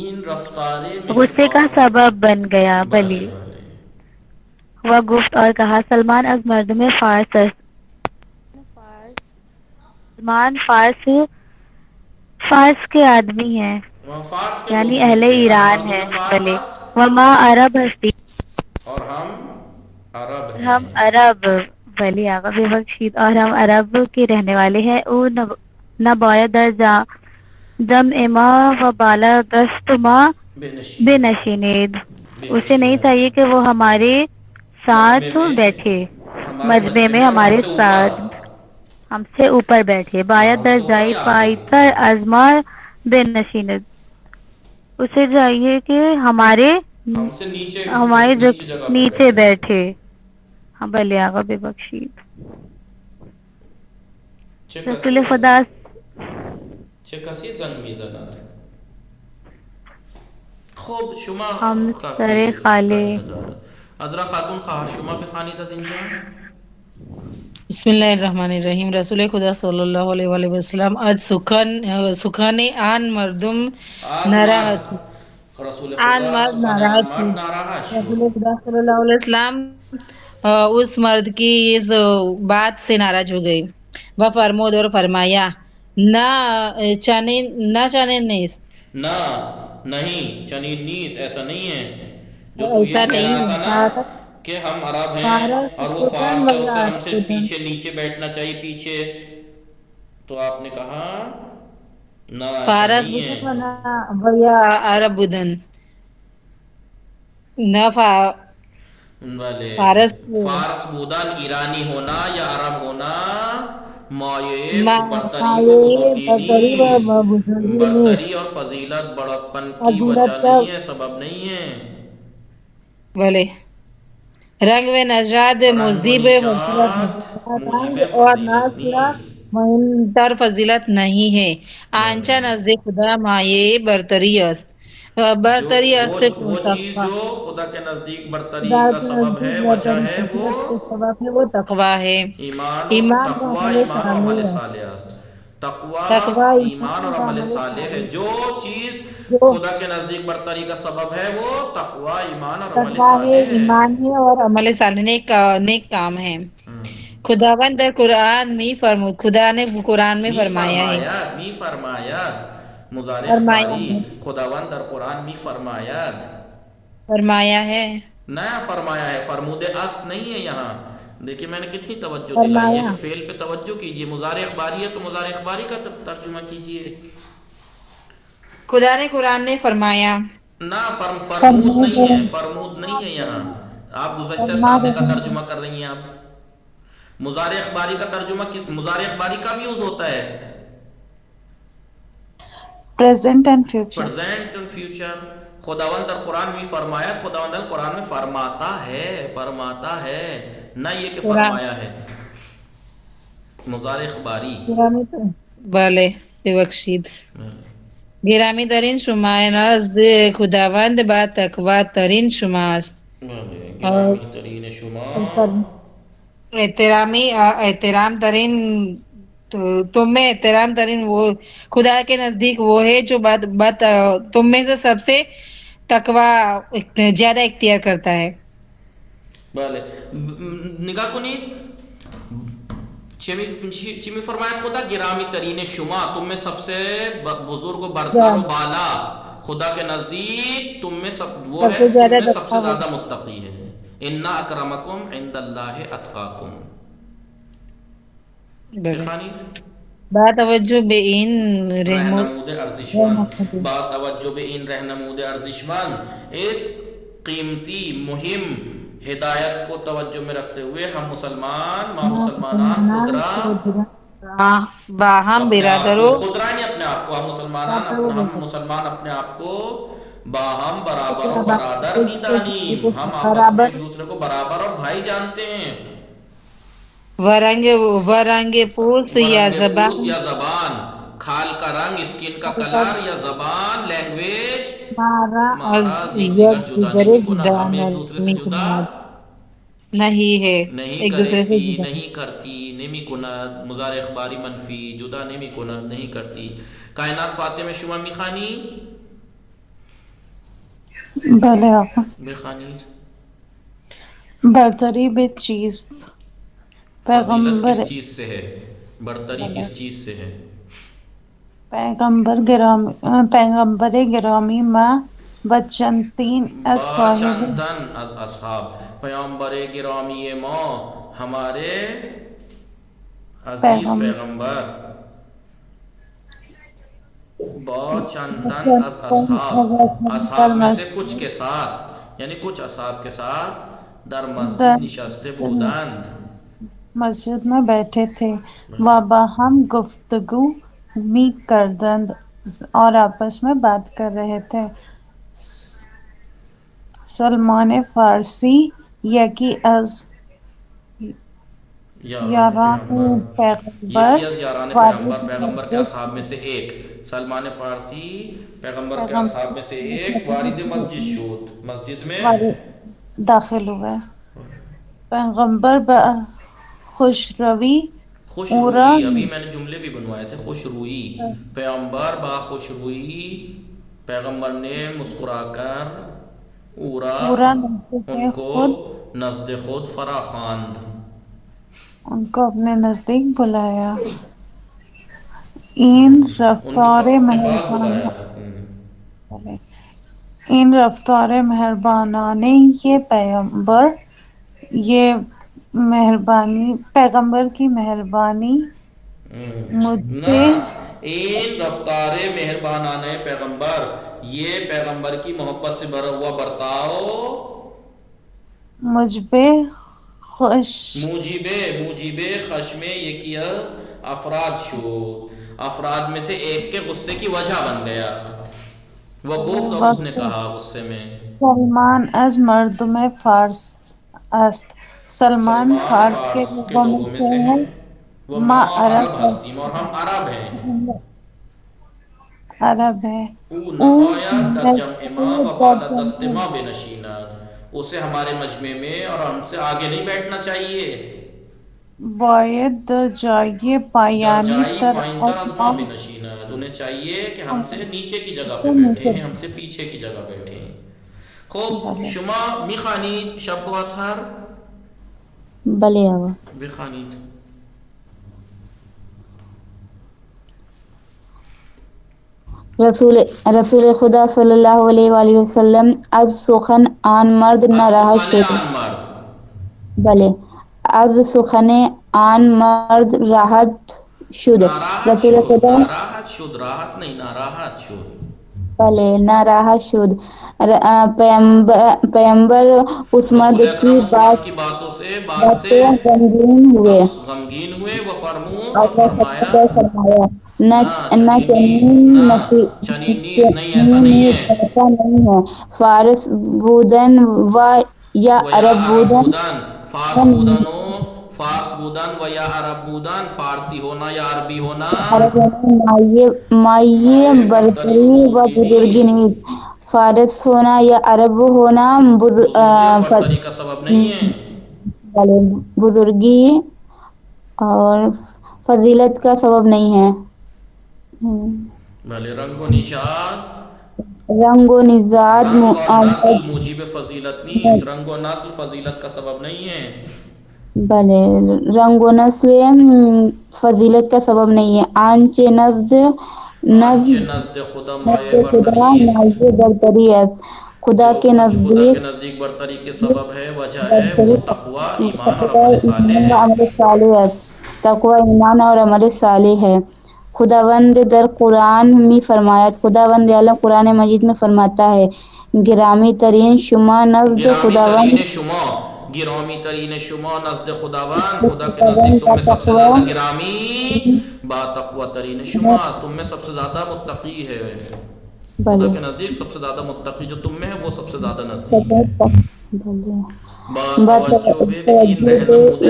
Speaker 1: این رفتار
Speaker 9: غصے کا سبب بن گیا۔ بلی وہ گفت اور کہا، سلمان از مردم فارس است، سلمان فارس کے آدمی ہیں، یعنی اہل ایران ہے۔ بلی وما عرب ہستی، ہم عرب، بلی آقا بے بخشید، اور ہم عرب کے رہنے والے ہیں۔ او نہ باید در جمع ما و بالا دست ما بے نشینید، اسے نہیں چاہیے کہ وہ ہمارے ساتھ بیٹھے، مجمع میں ہمارے ساتھ ہم سے اوپر بیٹھے. باید در جایی پایتر از ما بنشیند. اسے چاہیے کہ ہمارے
Speaker 1: ہم سے نیچے
Speaker 9: ہمارے
Speaker 1: جگہ پر
Speaker 9: نیچے بیٹھے. ہاں بھلے آقا ببخشید. رسول خدا
Speaker 1: چه کسی زن میزند. خب شما
Speaker 9: ہم
Speaker 1: کافی
Speaker 9: سر
Speaker 1: اشکالی
Speaker 9: خاله.
Speaker 1: ندارد. عذرا خاتون خواهر شما بخوانید از اینجا.
Speaker 2: بسم الله الرحمن الرحیم. رسول خدا صلی الله علیه و آله و سلم از سخن آن مردم ناراحت شد.
Speaker 1: رسول
Speaker 2: آن
Speaker 1: خدا
Speaker 2: مرد
Speaker 1: سخن
Speaker 2: ناراحت
Speaker 1: آن مرد
Speaker 2: شد.
Speaker 1: ناراحت شد.
Speaker 2: رسول خدا صلی اللہ علیہ وسلم اس مرد کی اس بات سے ناراض ہو گئی. وہ فرمود اور فرمایا نہ چنین نیست.
Speaker 1: نہ نہیں چنین نیس ایسا نہیں ہے. جو تو
Speaker 2: ایسا
Speaker 1: یہ کہہ
Speaker 2: نہیں
Speaker 1: رہا تھا
Speaker 2: ہے.
Speaker 1: نا کہ ہم عرب ہیں
Speaker 2: فارس
Speaker 1: اور وہ
Speaker 2: سخن
Speaker 1: فارس ہے اسے ہم سے
Speaker 2: وضاحت
Speaker 1: پیچھے نیچے بیٹھنا چاہیے پیچھے. تو آپ نے کہا نہ ایسا
Speaker 2: فارس
Speaker 1: نہیں ہے.
Speaker 2: بدن ویا عرب بدن نہ
Speaker 1: بلے
Speaker 2: فارس
Speaker 1: فارس بودن ایرانی ہونا یا عرب ہونا مایه برتری و
Speaker 2: مایه
Speaker 1: بزرگی
Speaker 2: برتری و
Speaker 1: نیست.
Speaker 2: بزرگی نیست.
Speaker 1: برتری اور فضیلت بڑپن کی وجہ
Speaker 2: فضیلت کا
Speaker 1: نہیں ہے، سبب نہیں ہے.
Speaker 2: بولے رنگ و نژاد
Speaker 1: رنگ و
Speaker 2: مذہب
Speaker 1: نشاد موجب
Speaker 2: فضیلت اور نہ
Speaker 1: فضیلت
Speaker 2: سرا
Speaker 1: نیست.
Speaker 2: مہمتر فضیلت نہیں ہے. آنچہ نزد خدا مایه برتری است.
Speaker 1: جو
Speaker 2: برتری است
Speaker 1: وہ چیز
Speaker 2: تقوی.
Speaker 1: جو خدا کے نزدیک برتری
Speaker 2: خدا
Speaker 1: کا
Speaker 2: کے
Speaker 1: سبب ہے،
Speaker 2: نزدیک
Speaker 1: وجہ
Speaker 2: برتری
Speaker 1: ہے وہ
Speaker 2: فضیلت کے سبب ہے وہ تقوی ہے.
Speaker 1: ایمان و
Speaker 2: ایمان و
Speaker 1: تقوی،
Speaker 2: عمل
Speaker 1: ایمان و
Speaker 2: صالح
Speaker 1: عمل
Speaker 2: ہے.
Speaker 1: صالح است. تقوی
Speaker 2: تقوی
Speaker 1: ایمان اور
Speaker 2: و
Speaker 1: عمل
Speaker 2: عمل
Speaker 1: صالح ہے.
Speaker 2: صالح
Speaker 1: جو چیز
Speaker 2: جو
Speaker 1: خدا کے نزدیک برتری کا سبب ہے وہ تقوی، ایمان اور عمل
Speaker 2: تقوی ہے،
Speaker 1: صالح ہے.
Speaker 2: ایمان ہے اور عمل صالح نیک کام ہے. خداوند در قرآن می فرمود. خدا نے قرآن میں
Speaker 1: می
Speaker 2: فرمایا ہے
Speaker 1: فرماید مضارع
Speaker 2: فرمایا
Speaker 1: اخباری.
Speaker 2: ہے
Speaker 1: خداوند در قرآن می فرماید،
Speaker 2: فرمایا ہے
Speaker 1: نیا فرمایا ہے، فرمود است نہیں ہے یہاں. دیکھیے میں نے کتنی توجہ دلائی ہے
Speaker 2: فرمایا.
Speaker 1: کہ فعل پہ توجہ کیجئے. مضارع اخباری ہے تو مضارع اخباری کا ترجمہ کیجئے.
Speaker 2: خدا نے قرآن نے فرمایا.
Speaker 1: نہ فرمود
Speaker 3: فرما
Speaker 1: نہیں ہے، فرمود نہیں ہے یہاں. آپ گزشتہ
Speaker 3: فرما
Speaker 1: سابق کا
Speaker 3: رہے ہیں.
Speaker 1: ترجمہ کر رہی ہیں. آپ مضارع اخباری کا ترجمہ کس مضارع اخباری کا بھی یوز ہوتا ہے؟
Speaker 3: Present and future.
Speaker 1: Present and future. خداوند در قرآن میں فرمایا، خداوند در قرآن میں فرماتا ہے، نہ یہ کہ
Speaker 2: قرآن
Speaker 1: فرمایا ہے. مضارع اخباری.
Speaker 2: گرامی بله ببخشید. گرامی ترین شما نزد خداوند با تقوی ترین شماست.
Speaker 1: گرامی ترین شما
Speaker 2: احترام ترین تم میں احترام ترین وہ خدا کے نزدیک وہ ہے جو تم میں سے سب سے تقوی زیادہ اختیار کرتا ہے.
Speaker 1: بله نگاه کنید چی می فرماید خدا؟ گرامی ترین شما، تم میں سب سے بزرگ و برتر و بالا خدا کے نزدیک تم میں وہ ہے تم میں سب سے زیادہ متقی ہے. ان اکرمکم عند اللہ اتقاکم. بخوانید.
Speaker 2: با توجہ به این
Speaker 1: رہنمود ارزشمند، با توجہ به این رہنمود ارزشمند، اس قیمتی مہم ہدایت کو توجہ میں رکھتے ہوئے ہم مسلمان مسلمانان خودرا
Speaker 2: باہم برادروں
Speaker 1: خودرا نہیں اپنے آپ کو، ہم مسلمان اپنے آپ کو باہم برابر و برادر میدانیم، ہم آپس میں ایک دوسرے کو برابر اور بھائی جانتے ہیں.
Speaker 2: ورنگ پوست یا
Speaker 1: زبان، کھال کا رنگ، اسکن کا کلر یا زبان، لینگویج، مہراز یکدیگر جدا نمی کند. ہم ایک دوسرے سے جدا
Speaker 2: نہیں ہے،
Speaker 1: نہیں
Speaker 2: ایک دوسرے سے
Speaker 1: کرتی،
Speaker 2: جدا
Speaker 1: نہیں کرتی، نمی کند. مضارع اخباری منفی، جدا نمی کند، نہیں کرتی. کائنات فاطمه شما میخوانی؟
Speaker 3: بله آقا.
Speaker 1: بخوانید.
Speaker 3: برتری به چیست؟
Speaker 1: فضیلت
Speaker 3: پیغمبر
Speaker 1: کس چیز سے ہے؟ برتری کس چیز سے ہے؟
Speaker 3: پیغمبر گرامی ما بچنتین از صاحب
Speaker 1: چندن از اصحاب. پیامبر گرامی ما، ہمارے عزیز پیغمبر، با چندن از اصحاب میں سے کچھ کے ساتھ، یعنی کچھ اصحاب کے ساتھ در مسجد نشسته بودند.
Speaker 3: مسجد میں بیٹھے تھے و باہم گفتگو می کردند اور آپس میں بات کر رہے تھے. سلمان فارسی یکی از یاران پیغمبر
Speaker 1: یکی از یاران پیغمبر،
Speaker 3: وارد
Speaker 1: پیغمبر کے
Speaker 3: مسجد
Speaker 1: اصحاب میں سے ایک. سلمان فارسی پیغمبر کے اصحاب میں سے ایک وارد مسجد شد، مسجد میں
Speaker 3: داخل ہوئے. پیغمبر خوش روی
Speaker 1: خوش
Speaker 3: اورا
Speaker 1: روئی، ابھی میں نے جملے بھی بنوائے تھے، خوش روئی. پیغمبر با خوش روئی، پیغمبر نے مسکرا کر اورا ان کو نزد خود فرا خواند،
Speaker 3: ان کو اپنے نزدیک بلایا. این رفتار مہربانانه یہ پیغمبر کی مہربانی مجھ
Speaker 1: نہ
Speaker 3: پہ
Speaker 1: این رفتار مہربانانہ پیغمبر، یہ پیغمبر کی محبت سے بھرا ہوا برتاؤ
Speaker 3: مجھ پہ خوش
Speaker 1: موجب خشم یکی از افراد شد، افراد میں سے ایک کے غصے کی وجہ بن گیا. وہ گفت اور اس نے کہا غصے میں،
Speaker 3: سلمان از مردم فارس است، سلمان فارس کے لوگوں میں سے ہے.
Speaker 1: وہ
Speaker 3: ما
Speaker 1: ما
Speaker 3: عرب
Speaker 1: عرب ہستیم اور ہم عرب ہیں.
Speaker 3: عرب ہے.
Speaker 1: او نمایت در جمع ما و بالا دست ما بنشیند، اسے ہمارے مجمع میں اور ہم سے آگے نہیں بیٹھنا چاہیے.
Speaker 3: باید جائے پایانی تر
Speaker 1: پائن تر از ما بنشیند، انہیں چاہیے کہ ہم سے نیچے کی جگہ پہ بیٹھیں، ہم سے پیچھے کی جگہ بیٹھیں. خب شما میخوانید شب و اطهر؟
Speaker 5: بله آقا.
Speaker 1: بخوانید.
Speaker 5: رسول خدا صلی اللہ علیہ وآلہ وسلم از سخن آن مرد ناراحت شد. بله. از سخن آن مرد راحت شد. رسول خدا
Speaker 1: ناراحت شد، راحت نہیں ناراحت شد.
Speaker 5: بله ناراحت شد. پیغمبر اس مرد کی
Speaker 1: باتوں سے
Speaker 5: غمگین ہوئے
Speaker 1: وہ فرمایا
Speaker 5: نہ
Speaker 1: چنین نہیں، ایسا نہیں ہے.
Speaker 5: فارس بودن و یا عرب بودن،
Speaker 1: فارس بودن و یا عرب بودن، فارسی ہونا یا عربی ہونا
Speaker 5: مائیے برتری و بزرگی نہیں. فارس ہونا یا عرب ہونا
Speaker 1: برتری کا سبب نہیں ہے،
Speaker 5: بزرگی اور فضیلت کا سبب نہیں ہے.
Speaker 1: بھلے رنگ و
Speaker 5: نژاد
Speaker 1: نسل موجب فضیلت نہیں، رنگ و نسل فضیلت کا سبب نہیں ہے.
Speaker 5: بلے رنگ و نسل فضیلت کا سبب نہیں ہے. آنچ
Speaker 1: نزد خدا مایه برتری است،
Speaker 5: برتری ہے. خدا کے
Speaker 1: نزدیک برتری کے سبب ہے، وجہ ہے وہ تقوی، ایمان اور عمل صالح ہے.
Speaker 5: تقوی ایمان اور عمل صالح ہے. خداوند در قرآن میں فرمایا، خداوند عالم قرآن مجید میں فرماتا ہے، گرامی ترین شما نزد خداوند،
Speaker 1: گرامی ترین شما نزد خداوند، خدا کے نزدیک تم میں سب سے زیادہ گرامی با تقوی ترین شما، تم میں سب سے زیادہ متقی ہے. خدا کے نزدیک سب سے زیادہ متقی جو تم میں ہے وہ سب سے زیادہ نزدیک ہے. با توجہ بے این رہنمود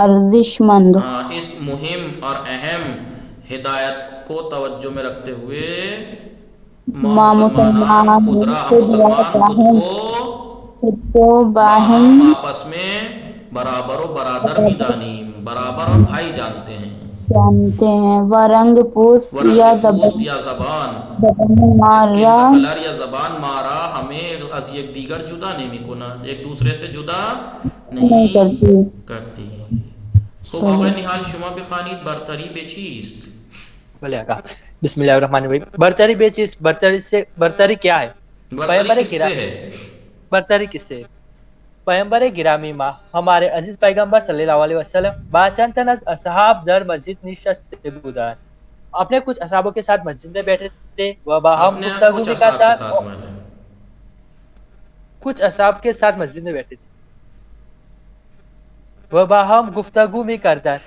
Speaker 5: ارزشمند،
Speaker 1: اس مہم اور اہم ہدایت کو توجہ میں رکھتے ہوئے مسلمان خود کو باہم آپس میں برابر و برادر میدانیم، برابر اور بھائی جانتے ہیں.
Speaker 5: وہ رنگ پوست یا
Speaker 1: زبان،
Speaker 5: مارا
Speaker 1: کلر یا زبان مارا ہمیں از یک دیگر جدا نہیں میکند، ایک دوسرے سے جدا نہیں کرتی. خب آقای نحال شما بخوانید برتری به چیست؟
Speaker 7: بله آقا. بسم الله الرحمن الرحیم. برتری به چیست؟ برتری کیا ہے؟
Speaker 1: برتری کس سے ہے؟
Speaker 7: برتری کس سے؟ پیغمبر گرامی ما ہمارے عزیز پیغمبر صلی اللہ علیہ وسلم با چند تن از اصحاب در مسجد نشسته بودند. اپنے کچھ اصحابوں کے ساتھ مسجد میں بیٹھے تھے و باہم گفتگو بھی کرتا. کچھ اصحاب کے ساتھ مسجد میں بیٹھے تھے وہ باہم گفتگو میں کردن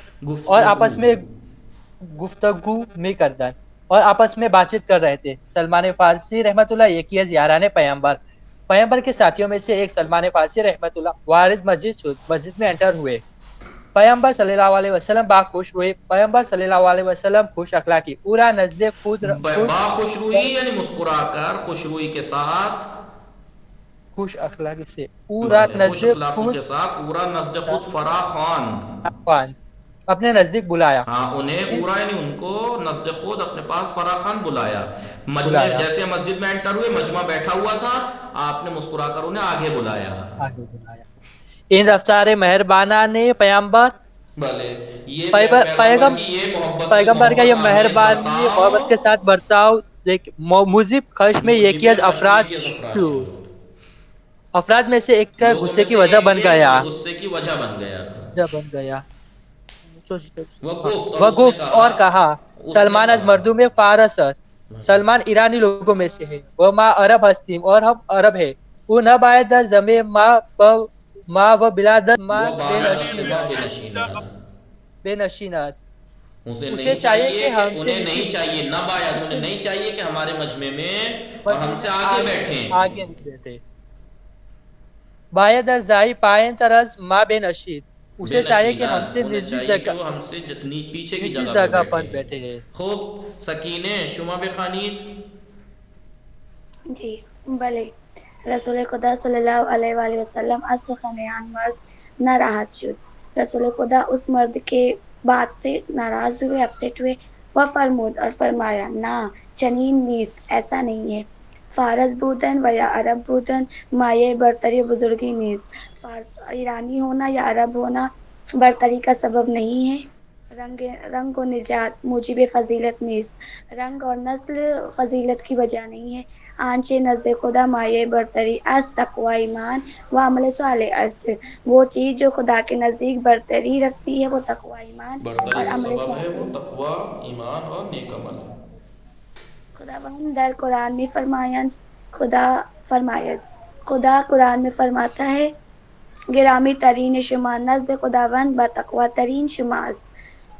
Speaker 7: اور آپس میں بات چیت کر رہے تھے. سلمان فارسی رحمۃ اللہ یہ کیا یاران پیغمبر کے ساتھیوں میں سے ایک سلمان فارسی رحمۃ اللہ وارد مسجد میں انٹر ہوئے. پیغمبر صلی اللہ علیہ وسلم با خوش ہوئے. پیغمبر صلی اللہ علیہ وسلم خوش اخلاقی اورا نزد خود
Speaker 1: با خوش روئی یعنی مسکرا کر خوش روئی کے ساتھ
Speaker 7: خوش اخلاقی سے اورا نزد
Speaker 1: خود فرا خان
Speaker 7: اپنے نزدیک بلایا.
Speaker 1: ہاں انہیں اورا یعنی ان کو نزد خود اپنے پاس فرا خان بلایا. جیسے مسجد میں انٹر ہوئے مجمع بیٹھا ہوا تھا آپ نے مسکرا کر انہیں آگے بلایا.
Speaker 7: ان رفتار مہربانہ نے پیغمبر پیغمبر کا یہ مہربانی محبت کے ساتھ برتاؤ مذہب خش میں یکیت افراد میں سے ایک کا غصے کی وجہ بن گیا. وہ گفت اور کہا سلمان از مردوں میں فارس است. سلمان ایرانی لوگوں میں سے ہے. وہ ماں عرب ہستیم اور ہم عرب ہے. وہ نہ باید در زمین ماں و بلادت ماں بے نشینات. اسے چاہیے کہ ہم سے
Speaker 1: نہیں چاہیے نہ باید انہیں نہیں چاہیے کہ ہمارے مجمع میں ہم سے آگے
Speaker 7: بیٹھیں. باید در زائی پائن طرز ماں بے نشید. اسے چاہیے کہ ہم سے
Speaker 1: پیچھے کی
Speaker 7: جگہ پر بیٹھے ہیں.
Speaker 1: خوب سکینہ شما بخوانید.
Speaker 8: جی بله. رسول خدا صلی اللہ علیہ وآلہ وسلم از سخن آن مرد ناراحت شد. رسول خدا اس مرد کے بات سے ناراض ہوئے، اپسیٹ ہوئے. وہ فرمود اور فرمایا نہ چنین نیست، ایسا نہیں ہے. فارس بودن و یا عرب بودن مایه برتری و بزرگی نیست. ایرانی ہونا یا عرب ہونا برتری کا سبب نہیں ہے. رنگ و نژاد موجب فضیلت نیست. رنگ اور نسل فضیلت کی وجہ نہیں ہے. آنچه نزد خدا مایه برتری از تقوی ایمان و عمل صالح است. وہ چیز جو خدا کے نزدیک برتری رکھتی ہے وہ تقوی ایمان اور عمل
Speaker 1: صالح.
Speaker 8: خداوند در قرآن میں خدا قرآن میں فرماتا ہے گرامی ترین شما نزد خداوند با تقوی ترین شما است.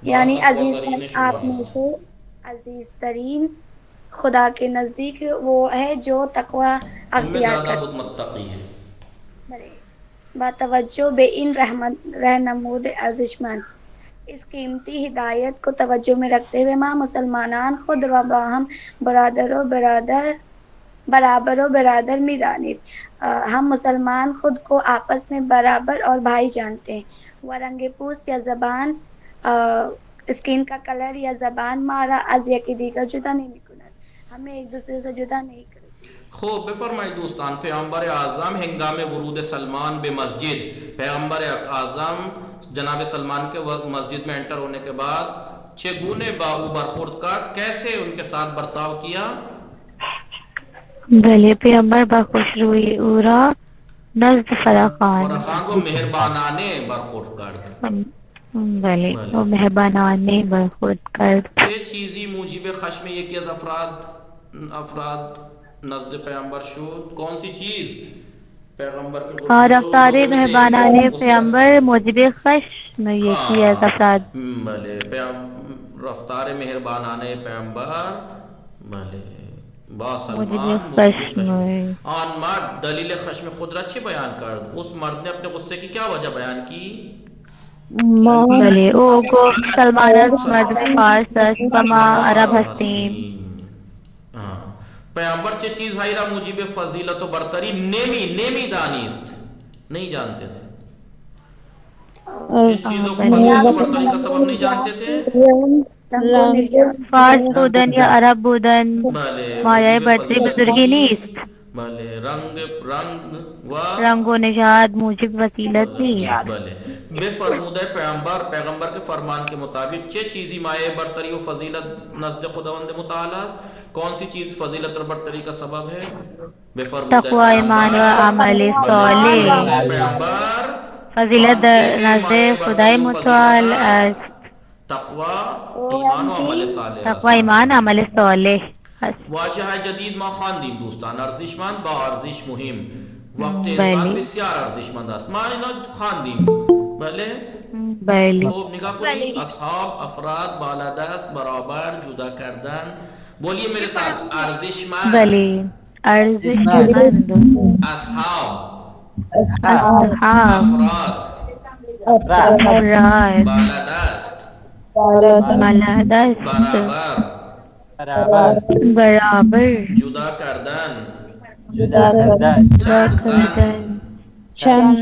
Speaker 8: یعنی عزیز آپ میں سے عزیز ترین خدا کے نزدیک وہ ہے جو تقوی اختیار کرتا ہے. با توجہ بے ان رہنمود ارزشمند اس قیمتی ہدایت کو توجہ میں رکھتے ہوئے ماں مسلمانان خود و باہم برابر و برادر می دانب. ہم مسلمان خود کو آپس میں برابر اور بھائی جانتے ہیں. وہ رنگ پوست یا زبان اسکن کا کلر یا زبان مارا از یکی دیگر جدا نہیں میکند. ہمیں ایک دوسرے سے جدا نہیں کرتے.
Speaker 1: خوب بفرمائید دوستان. پیغمبر اعظم ہنگام ورود سلمان بے مسجد، پیغمبر اعظم جناب سلمان کے مسجد میں انٹر ہونے کے بعد چگونے باؤ برخورد کرد، کیسے ان کے ساتھ برتاؤ کیا؟
Speaker 9: بھلے پیغمبر بخوش روئی اورا نزد فراخان
Speaker 1: کو مہربانانے برخورد کرد.
Speaker 9: بھلے وہ مہربانانے برخورد کرد.
Speaker 1: چه چیزی موجب خشم یکی از افراد نزد پیغمبر شد؟ کون سی چیز پیغمبر کے
Speaker 9: اور رفتار مہربانانے پیغمبر موجب خشم یکی از افراد.
Speaker 1: بھلے رفتار مہربانانے پیغمبر بھلے با سلمان خشم. آن مرد دلیل خشم خود را چی بیان کرد؟ اس مرد نے اپنے غصے کی کیا وجہ بیان کی؟
Speaker 9: بھلے او کو سلمان از مرد فارس است و ما عرب هستیم.
Speaker 1: پیغمبر چه چیزهایی را موجب فضیلت و برتری نیمی دانیست، نہیں جانتے تھے. جن چیزوں کو فضیلت و برتری کا سبب نہیں جانتے تھے
Speaker 9: فارس بودن یا عرب بودن مایه برتری بزرگی نیست.
Speaker 1: بلے
Speaker 9: رنگ و نژاد موجب وسیلت نیست.
Speaker 1: بلے بے فرمود پیغمبر کے فرمان کے مطابق چه چیزی مایه برتری و فضیلت نزد خداوند متعالی است؟ کون سی چیز فضیلت اور برتری کا سبب ہے؟ بے فرمود
Speaker 9: تقوی ایمان و عمل صالح.
Speaker 1: پیغمبر
Speaker 9: فضیلت نزد خدای متعال است.
Speaker 1: تقوی ایمان و عمل صالح.
Speaker 9: تقوی ایمان عمل صالح.
Speaker 1: واجه جدید ما خواندیم دوستان، ارزشمند با ارزش مهم. وقت انسان بسیار ارزشمند است، ما اینا خواندیم. بھلے
Speaker 9: بله
Speaker 1: خوب نگاہ کنید. اصحاب افراد بالادست برابر جدا کردن. بولیے میرے ساتھ ارزشمند.
Speaker 9: بله ارزشمند
Speaker 1: اصحاب
Speaker 9: اصحاب
Speaker 1: افراد
Speaker 9: افراد
Speaker 1: بالادست
Speaker 9: بالادست
Speaker 1: برابر
Speaker 9: برابر
Speaker 1: جدا کردن.
Speaker 7: جدا کردن
Speaker 9: جدا
Speaker 1: چندن
Speaker 9: کردن
Speaker 7: چند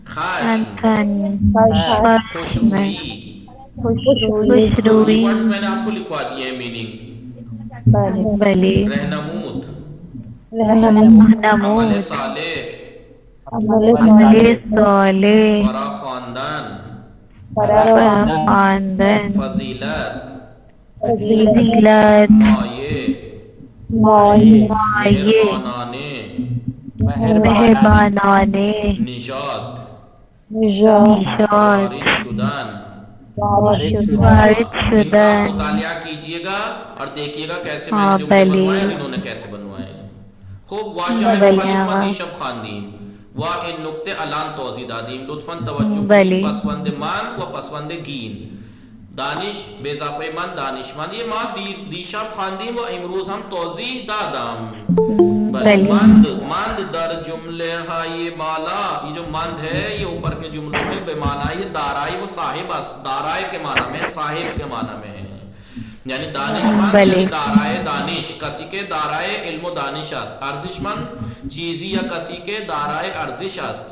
Speaker 1: خشم
Speaker 9: چندن
Speaker 7: خشم
Speaker 1: خوشرویی.
Speaker 9: خوشرویی
Speaker 1: ورڈز میں نے آپ کو لکھوا دیے ہیں میننگ.
Speaker 9: بله
Speaker 1: رہنمود،
Speaker 9: رهنمود
Speaker 1: عمل صالح،
Speaker 9: عمل صالح
Speaker 1: فرا خواندن،
Speaker 9: فراخواندن
Speaker 1: فضیلت،
Speaker 9: فضیلت
Speaker 1: مایه،
Speaker 9: مایه
Speaker 1: مهربانانه،
Speaker 9: مهربانانه
Speaker 1: نژاد،
Speaker 9: نژاد
Speaker 1: وارد شدن.
Speaker 9: وارد
Speaker 1: ان کا
Speaker 9: شدن.
Speaker 1: مطالعہ کیجئے گا اور دیکھیے گا کیسے میں
Speaker 9: ہاں
Speaker 1: نے جملے
Speaker 9: بلی
Speaker 1: بنوائے اور انہوں نے کیسے بنوائے ہیں. خوب واجہ
Speaker 9: بلی
Speaker 1: مخالف
Speaker 9: آقا.
Speaker 1: مندی شب خواندیم و ان نقطے الان توضیح دادیم. لطفاً توجہ
Speaker 9: بلی.
Speaker 1: کنید. پسوند من و پسوند گین. دانش به اضافه من دانشمند. یہ ما دیشب خواندیم و امروز هم توضیح دادم.
Speaker 9: بلی.
Speaker 1: مند در جملے های بالا، یہ جو مند ہے یہ اوپر کے جملوں میں بے معنی یہ دارائی و صاحب است. دارائی کے معنی میں، صاحب کے معنی میں ہے. یعنی دانشمند یعنی دارائے دانش، کسی کے دارائے علم و دانش است. ارزشمند چیزی یا کسی کے دارائے ارزش است.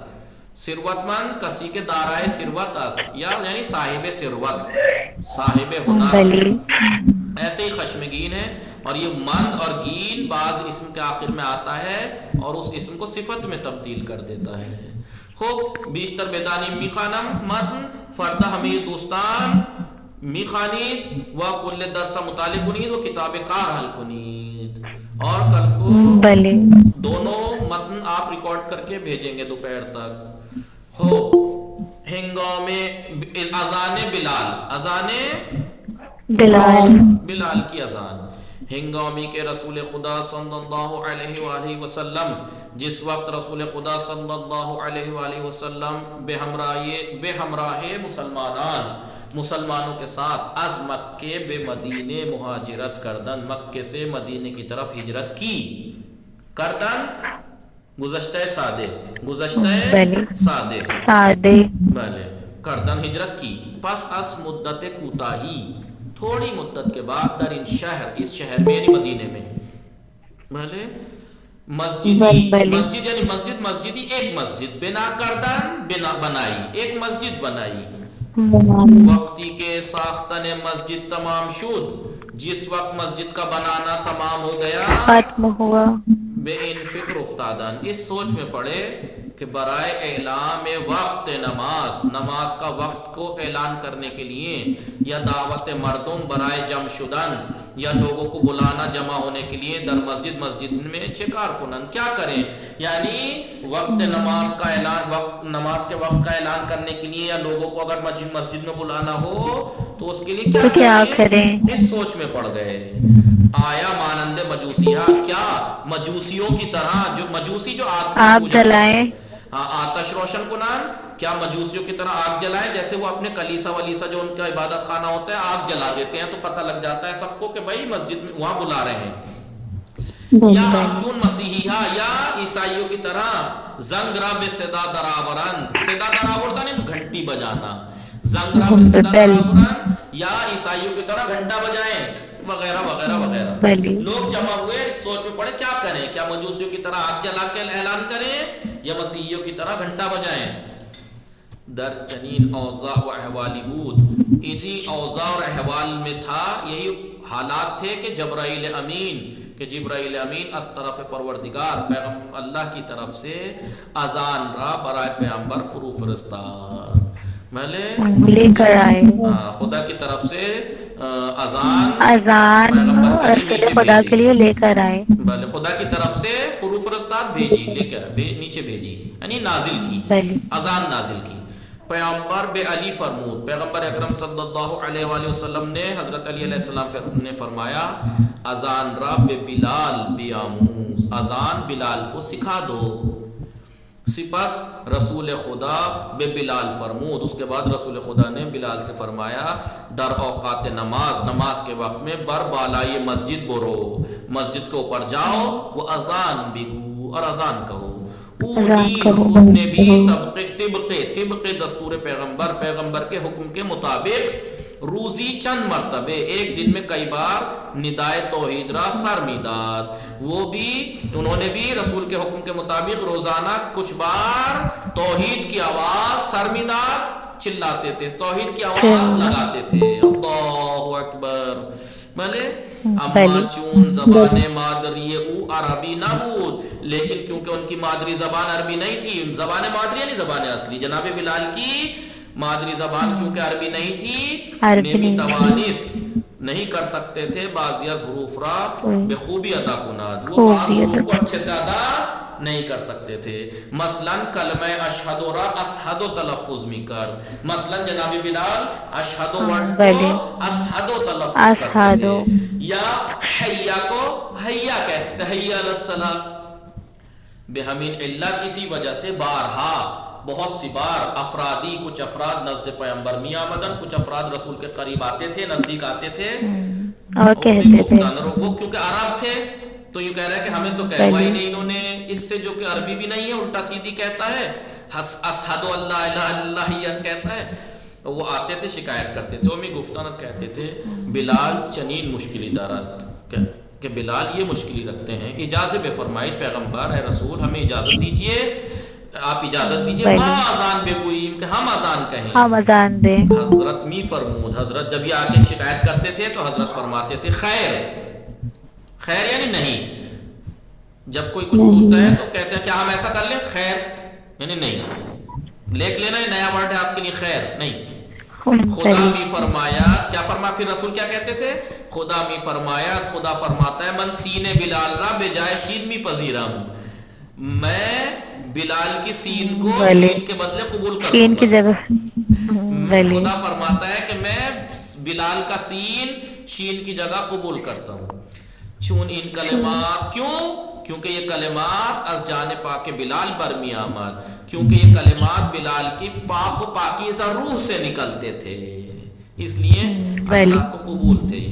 Speaker 1: ثروتمند کسی کے دارائے ثروت است، یا یعنی صاحب ثروت، صاحب ہنر. ایسے ہی خشمگین ہے. اور یہ مند اور گین بعض اسم کے آخر میں آتا ہے اور اس اسم کو صفت میں تبدیل کر دیتا ہے. خوب بیشتر بیدانی میخانم متن فردہ ہمیں دوستان میخانید و کل درس مطالعہ کنید و کتاب کار حل کنید. اور کل کو دونوں متن آپ ریکارڈ کر کے بھیجیں گے دوپہر تک. ہو ہنگام اذان بلال، اذان بلال کی اذان ہنگامی کے رسول خدا صلی اللہ علیہ وآلہ وسلم، جس وقت رسول خدا صلی اللہ علیہ وآلہ وسلم بے ہمراہ مسلمانوں کے ساتھ از مکے بے مدینے مہاجرت کردن، مکے سے مدینے کی طرف ہجرت کی. کردن گزشتہ سادے، گزشتہ سادے بلے کردن ہجرت کی. پس از مدت کوتاہی، تھوڑی مدت کے بعد، در ان شہر، اس شہر میں یعنی مدینے میں، بھلے مسجد یعنی مسجدی ایک مسجد، بنا کردن بنا بنائی، ایک مسجد بنائی. وقتی کے ساختن مسجد تمام شد، جس وقت مسجد کا بنانا تمام ہو گیا،
Speaker 9: ختم ہوا،
Speaker 1: بے ان فکر افتادن، اس سوچ میں پڑے کہ برائے اعلام وقت نماز کا وقت کو اعلان کرنے کے لیے، یا دعوت مردم برائے جمع شدن، یا لوگوں کو بلانا جمع ہونے کے لیے، در مسجد میں چکار کنن، کیا کریں. یعنی وقت نماز کا اعلان، نماز کے وقت کا اعلان کرنے کے لیے، یا لوگوں کو اگر مسجد میں بلانا ہو تو اس کے لیے کیا کریں. اس سوچ میں پڑ گئے. آیا مانند مجوسیہ، کیا مجوسیوں کی طرح، جو مجوسی جو
Speaker 9: آپ جلائیں،
Speaker 1: آتش روشن کنان، کیا مجوسیوں کی طرح آگ جلائیں. جیسے وہ اپنے کلیسا ولیسا جو ان کا عبادت خانہ ہوتا ہے آگ جلا دیتے ہیں تو پتہ لگ جاتا ہے سب کو کہ بھائی مسجد میں وہاں بلا رہے ہیں. یا ہمچون مسیحیہ، یا عیسائیوں کی طرح زنگ را بے صدا دراورن، صدا دراوردن یعنی گھنٹی بجانا، زنگ را بے صدا دراورن، یا عیسائیوں کی طرح گھنٹا بجائیں وغیرہ وغیرہ وغیرہ. لوگ جمع ہوئے، اس سوچ میں پڑے کیا کریں، کیا مجوسیوں کی طرح آگ جلا کے اعلان کریں یا مسیحیوں کی طرح گھنٹا بجائیں. در چنین اوضاع و احوالی بود، اسی اوضاع اور احوال میں تھا، یہی حالات تھے کہ جبرائیل امین از طرف پروردگار پیغمبر اللہ کی طرف سے اذان را برائے پیغمبر فرو فرستاد.
Speaker 9: لے کر آئے،
Speaker 1: خدا کی طرف سے اذان
Speaker 9: خدا کے لیے لے کر آئے.
Speaker 1: بھلے خدا کی طرف سے فرو فرستاد، بھیجی، لے کر نیچے بھیجی، یعنی نازل کی، اذان نازل کی. پیغمبر بے علی فرمود، پیغمبر اکرم صلی اللہ علیہ وآلہ وسلم نے، حضرت علی علیہ السلام نے فرمایا، اذان را بے بلال بیاموز، اذان بلال کو سکھا دو. سپس رسول خدا بے بلال فرمود، اس کے بعد رسول خدا نے بلال سے فرمایا در اوقات نماز کے وقت میں بر بالائے مسجد برو، مسجد کے اوپر جاؤ، وہ اذان بگو اور اذان کہو، اس نے بھی طبق دستور پیغمبر کے حکم کے مطابق روزی چند مرتبے، ایک دن میں کئی بار ندائے توحید را سر میداد، وہ بھی انہوں نے بھی رسول کے حکم کے مطابق روزانہ کچھ بار توحید کی آواز سر میداد چلاتے تھے، توحید کی آواز لگاتے تھے، اللہ اکبر۔ بھلے اما چون زبان مادری او عربی نہ بود، لیکن کیونکہ ان کی مادری زبان عربی نہیں تھی، زبان مادری یعنی زبان اصلی، جناب بلال کی مادری زبان کیونکہ عربی نہیں تھی، نمی توانست نہیں کر سکتے تھے بعضی از حروف را بخوبی ادا کناد، وہ بعض حروف کو اچھے سے ادا نہیں کر سکتے تھے، مثلا کلمہ اشہد را اسہد تلفظ میں کر، مثلا جناب بلال اشہد ورڈز کو اسہد تلفظ کرتے تھے، یا حیا کو حیا کہتے تھے، حیا علی الصلاۃ، بہمین اللہ کسی وجہ سے بارہا بہت سی بار افرادی کچھ افراد نزد پیغمبر می آمدن، کچھ افراد رسول کے قریب آتے تھے، نزدیک آتے تھے اور کہتے تھے، وہ کیونکہ عرب تھے تو یہ کہہ رہا ہے کہ ہمیں تو کہوا ہی نہیں انہوں نے اس سے، جو کہ عربی بھی نہیں ہے، الٹا سیدھی کہتا ہے، اشہد اللہ الہ الا اللہ کہتا ہے، وہ آتے تھے شکایت کرتے تھے، وہ میں گفتان کہتے تھے بلال چنین مشکلی دارت، کہ بلال یہ مشکلی رکھتے ہیں، اجازت بے فرمائید پیغمبر اے رسول ہمیں اجازت دیجئے، آپ اجازت دیجئے ما اذان بے کوئیم کہ ہم اذان کہیں،
Speaker 9: ہم اذان دیں۔
Speaker 1: حضرت می فرمود، حضرت جب یہ آگے شکایت کرتے تھے تو حضرت فرماتے تھے خیر، خیر یعنی نہیں، جب کوئی کچھ پوچھتا ہے تو کہتے ہیں کیا ہم ایسا کر لیں، خیر یعنی نہیں، لکھ لینا یہ نیا ورڈ ہے آپ کے لیے، خیر نہیں، خدا بھی فرمایا، کیا فرمایا پھر رسول کیا کہتے تھے، خدا بھی فرمایا، خدا فرماتا ہے من سین بلال را بے جائے شین می پذیرم، میں بلال کی سین کو شین کے بدلے قبول کروں
Speaker 9: شین کی جگہ،
Speaker 1: خدا فرماتا ہے کہ میں بلال کا سین شین کی جگہ قبول کرتا ہوں، چون ان کلمات، کیونکہ یہ کلمات از جانب پاک بلال برمی آمد، کیونکہ یہ کلمات بلال کی پاک و پاکیزہ روح سے نکلتے تھے، اس لیے اللہ کو قبول تھے۔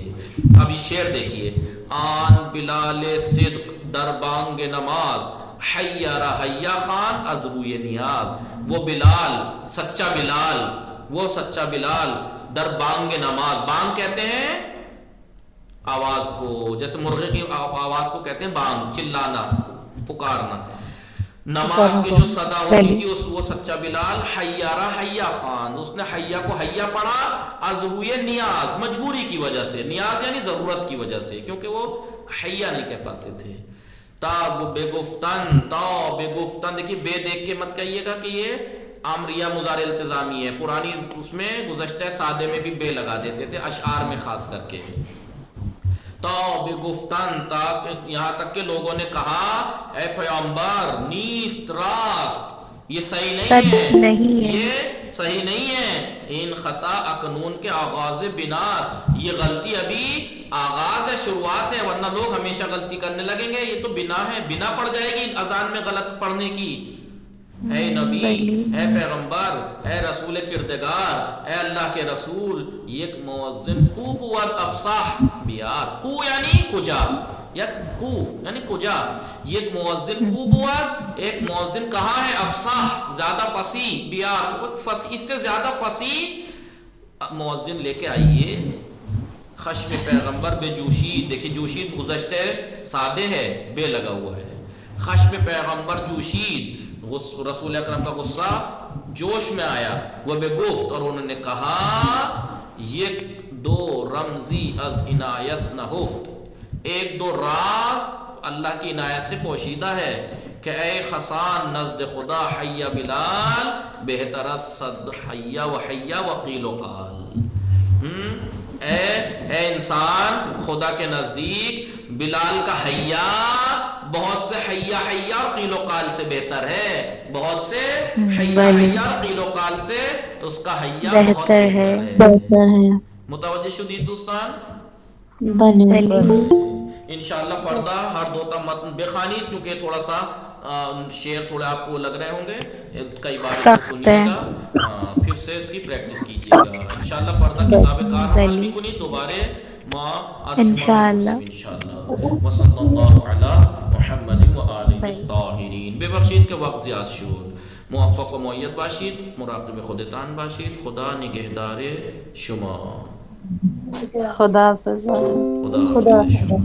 Speaker 1: اب یہ شعر دیکھیے، آن بلال صدق در بانگ نماز، حیا را حیا خان از روی نیاز، وہ بلال سچا بلال، وہ سچا بلال در بانگ نماز، بانگ کہتے ہیں آواز کو، جیسے مرغے کی آواز کو کہتے ہیں بانگ، چلانا، پکارنا، نماز کی جو صدا ہوتی تھی وہ سچا بلال، حیا را حیا خان، اس نے حیا کو حیا پڑھا، از روی نیاز، مجبوری کی وجہ سے، نیاز یعنی ضرورت کی وجہ سے، کیونکہ وہ حیا نہیں کہہ پاتے تھے، تا بے گفتن، دیکھیے بے دیکھ کے مت کہیے گا کہ یہ امریہ مضارع التزامی ہے، پرانی اس میں گزشتہ سادے میں بھی بے لگا دیتے تھے، اشعار میں خاص کر کے، تا بے گفتن، یہاں تک کہ لوگوں نے کہا اے پیغمبر نیست راست، یہ صحیح نہیں ہے، یہ صحیح نہیں ہے، ان خطا اکنون کے آغاز بناس، یہ غلطی ابھی آغاز ہے، شروعات ہے، ورنہ لوگ ہمیشہ غلطی کرنے لگیں گے، یہ تو بنا ہے، بنا پڑ جائے گی اذان میں غلط پڑھنے کی، اے نبی، اے پیغمبر، اے رسول کردگار، اے اللہ کے رسول، یک مؤذن کو بود افصاح بیار، کو یعنی کجا، یا کو یعنی کجا، یک مؤذن کو بود، ایک مؤذن کہاں ہے، افصاح زیادہ فصیح، بیار اس سے زیادہ فصیح مؤذن لے کے آئیے، خشم پیغمبر بے جوشید، دیکھیے جوشید گزشتے سادے ہے، بے لگا ہوا ہے، خشم پیغمبر جوشید، رسول اکرم کا غصہ جوش میں آیا، وہ بے گفت، اور انہوں نے کہا یک دو رمزی از عنایت نہفت، ایک دو راز اللہ کی عنایت سے پوشیدہ ہے، کہ اے خسان نزد خدا حیا بلال بہتر صد حیا و حیا وقیل و قال، اے انسان خدا کے نزدیک بلال کا حیا بہت سے حیا حیا اور قیل و قال سے بہتر ہے، بہت سے حیا حیا اور قیل و قال سے اس کا حیا بہت بہتر ہے، متوجہ شدید دوستان؟ انشاءاللہ فردہ ہر دوتا متن بخانی، کیونکہ تھوڑا سا شعر تھوڑے آپ کو لگ رہے ہوں گے، کئی بار اس کو سنیے گا، پھر سے اس کی پریکٹس کیجیے گا انشاءاللہ. فردہ کتاب کار حل بھی کنی دوبارے ما انشاءاللہ. وصلی اللہ علی محمد و آلہ الطاہرین. ببخشید که وقت زیاد شد. موفق و مؤید باشید، مراقب خودتان باشید. خدا نگهدار شما.
Speaker 3: خدا حافظ.
Speaker 1: خدا حافظ شما.